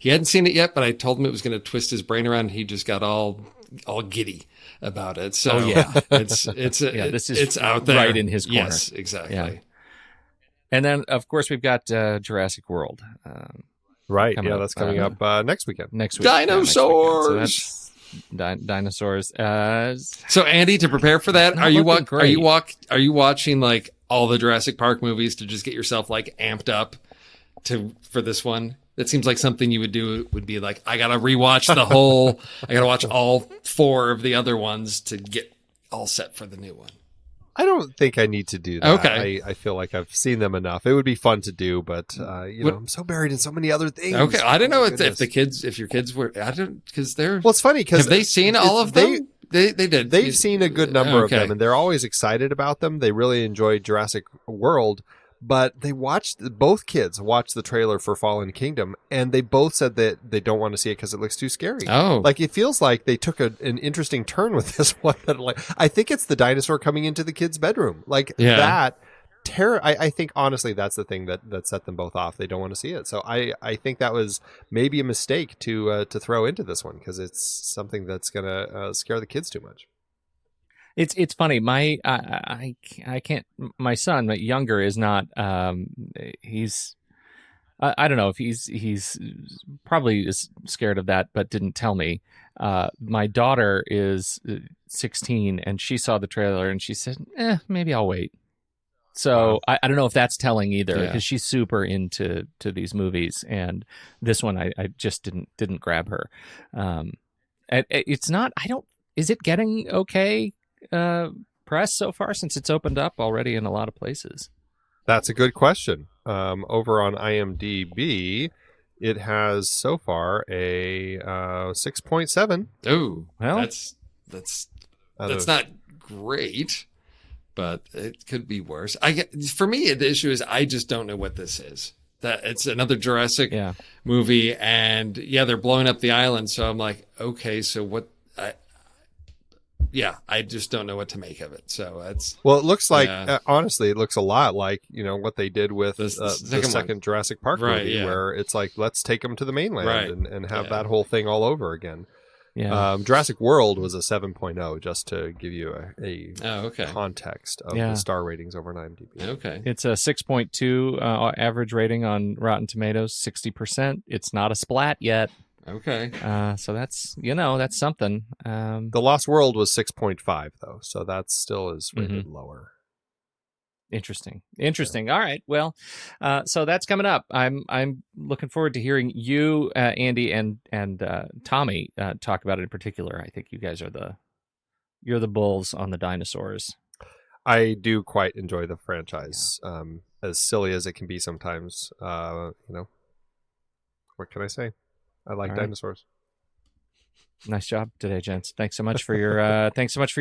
Speaker 4: hadn't seen it yet, but I told him it was going to twist his brain around. And he just got all giddy about it. So this is out there,
Speaker 2: right in his corner.
Speaker 4: Yes, exactly.
Speaker 2: Yeah. And then of course we've got Jurassic World.
Speaker 3: Right. That's coming up next weekend.
Speaker 2: Next week.
Speaker 4: Dinosaurs.
Speaker 2: Dinosaurs.
Speaker 4: So Andy, to prepare for that, are you watching like all the Jurassic Park movies to just get yourself like amped up for this one? That seems like something you would do. Would be like, I gotta rewatch the whole. I gotta watch all 4 of the other ones to get all set for the new one.
Speaker 3: I don't think I need to do that.
Speaker 4: Okay.
Speaker 3: I feel like I've seen them enough. It would be fun to do, but I'm so buried in so many other things.
Speaker 4: Okay, I don't know if your kids were. I don't because they're.
Speaker 3: Well, it's funny because
Speaker 4: have they seen all of them? They did.
Speaker 3: They've seen a good number of them, and they're always excited about them. They really enjoy Jurassic World. But both kids watched the trailer for Fallen Kingdom, and they both said that they don't want to see it because it looks too scary.
Speaker 4: Oh.
Speaker 3: Like, it feels like they took an interesting turn with this one. I think it's the dinosaur coming into the kid's bedroom. That terror. I think, honestly, that's the thing that set them both off. They don't want to see it. So I think that was maybe a mistake to throw into this one because it's something that's going to scare the kids too much.
Speaker 2: It's funny. I can't. My son, my younger, is not. He's. I don't know if he's probably is scared of that, but didn't tell me. My daughter is 16, and she saw the trailer, and she said, maybe I'll wait." So wow. I don't know if that's telling either, because she's super into these movies, and this one I just didn't grab her. It's not. I don't. Is it getting okay? Press so far since it's opened up already in a lot of places?
Speaker 3: That's a good question. Over on IMDb, it has so far a 6.7.
Speaker 4: Oh, well, that's not great, but it could be worse. For me, the issue is I just don't know what this is. That it's another Jurassic movie, and they're blowing up the island. So I'm like, okay, so what? I just don't know what to make of it. So it
Speaker 3: looks like, honestly, it looks a lot like, what they did with the second Jurassic Park movie, where it's like, let's take them to the mainland and have that whole thing all over again. Yeah. Jurassic World was a 7.0, just to give you a context of the star ratings over on IMDb.
Speaker 4: Okay.
Speaker 2: It's a 6.2 average rating on Rotten Tomatoes, 60%. It's not a splat yet.
Speaker 4: Okay.
Speaker 2: So that's something.
Speaker 3: The Lost World was 6.5 though, so that still is rated lower.
Speaker 2: Interesting. All right. Well, so that's coming up. I'm looking forward to hearing you, Andy, and Tommy talk about it in particular. I think you guys are you're the bulls on the dinosaurs.
Speaker 3: I do quite enjoy the franchise, as silly as it can be sometimes. What can I say? I like dinosaurs.
Speaker 2: Nice job today, gents. Thanks so much for your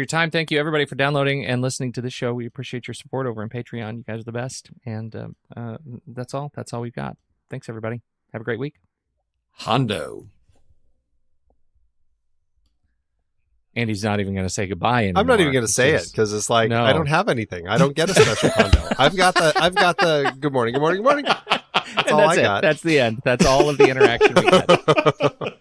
Speaker 2: time. Thank you everybody for downloading and listening to this show. We appreciate your support over on Patreon. You guys are the best. And that's all we've got. Thanks everybody. Have a great week.
Speaker 4: Hondo.
Speaker 2: Andy's not even going to say goodbye anymore.
Speaker 3: I'm not even going to say it because it's like I don't have anything. I don't get a special Hondo. I've got the good morning. That's all I got.
Speaker 2: That's the end. That's all of the interaction we got.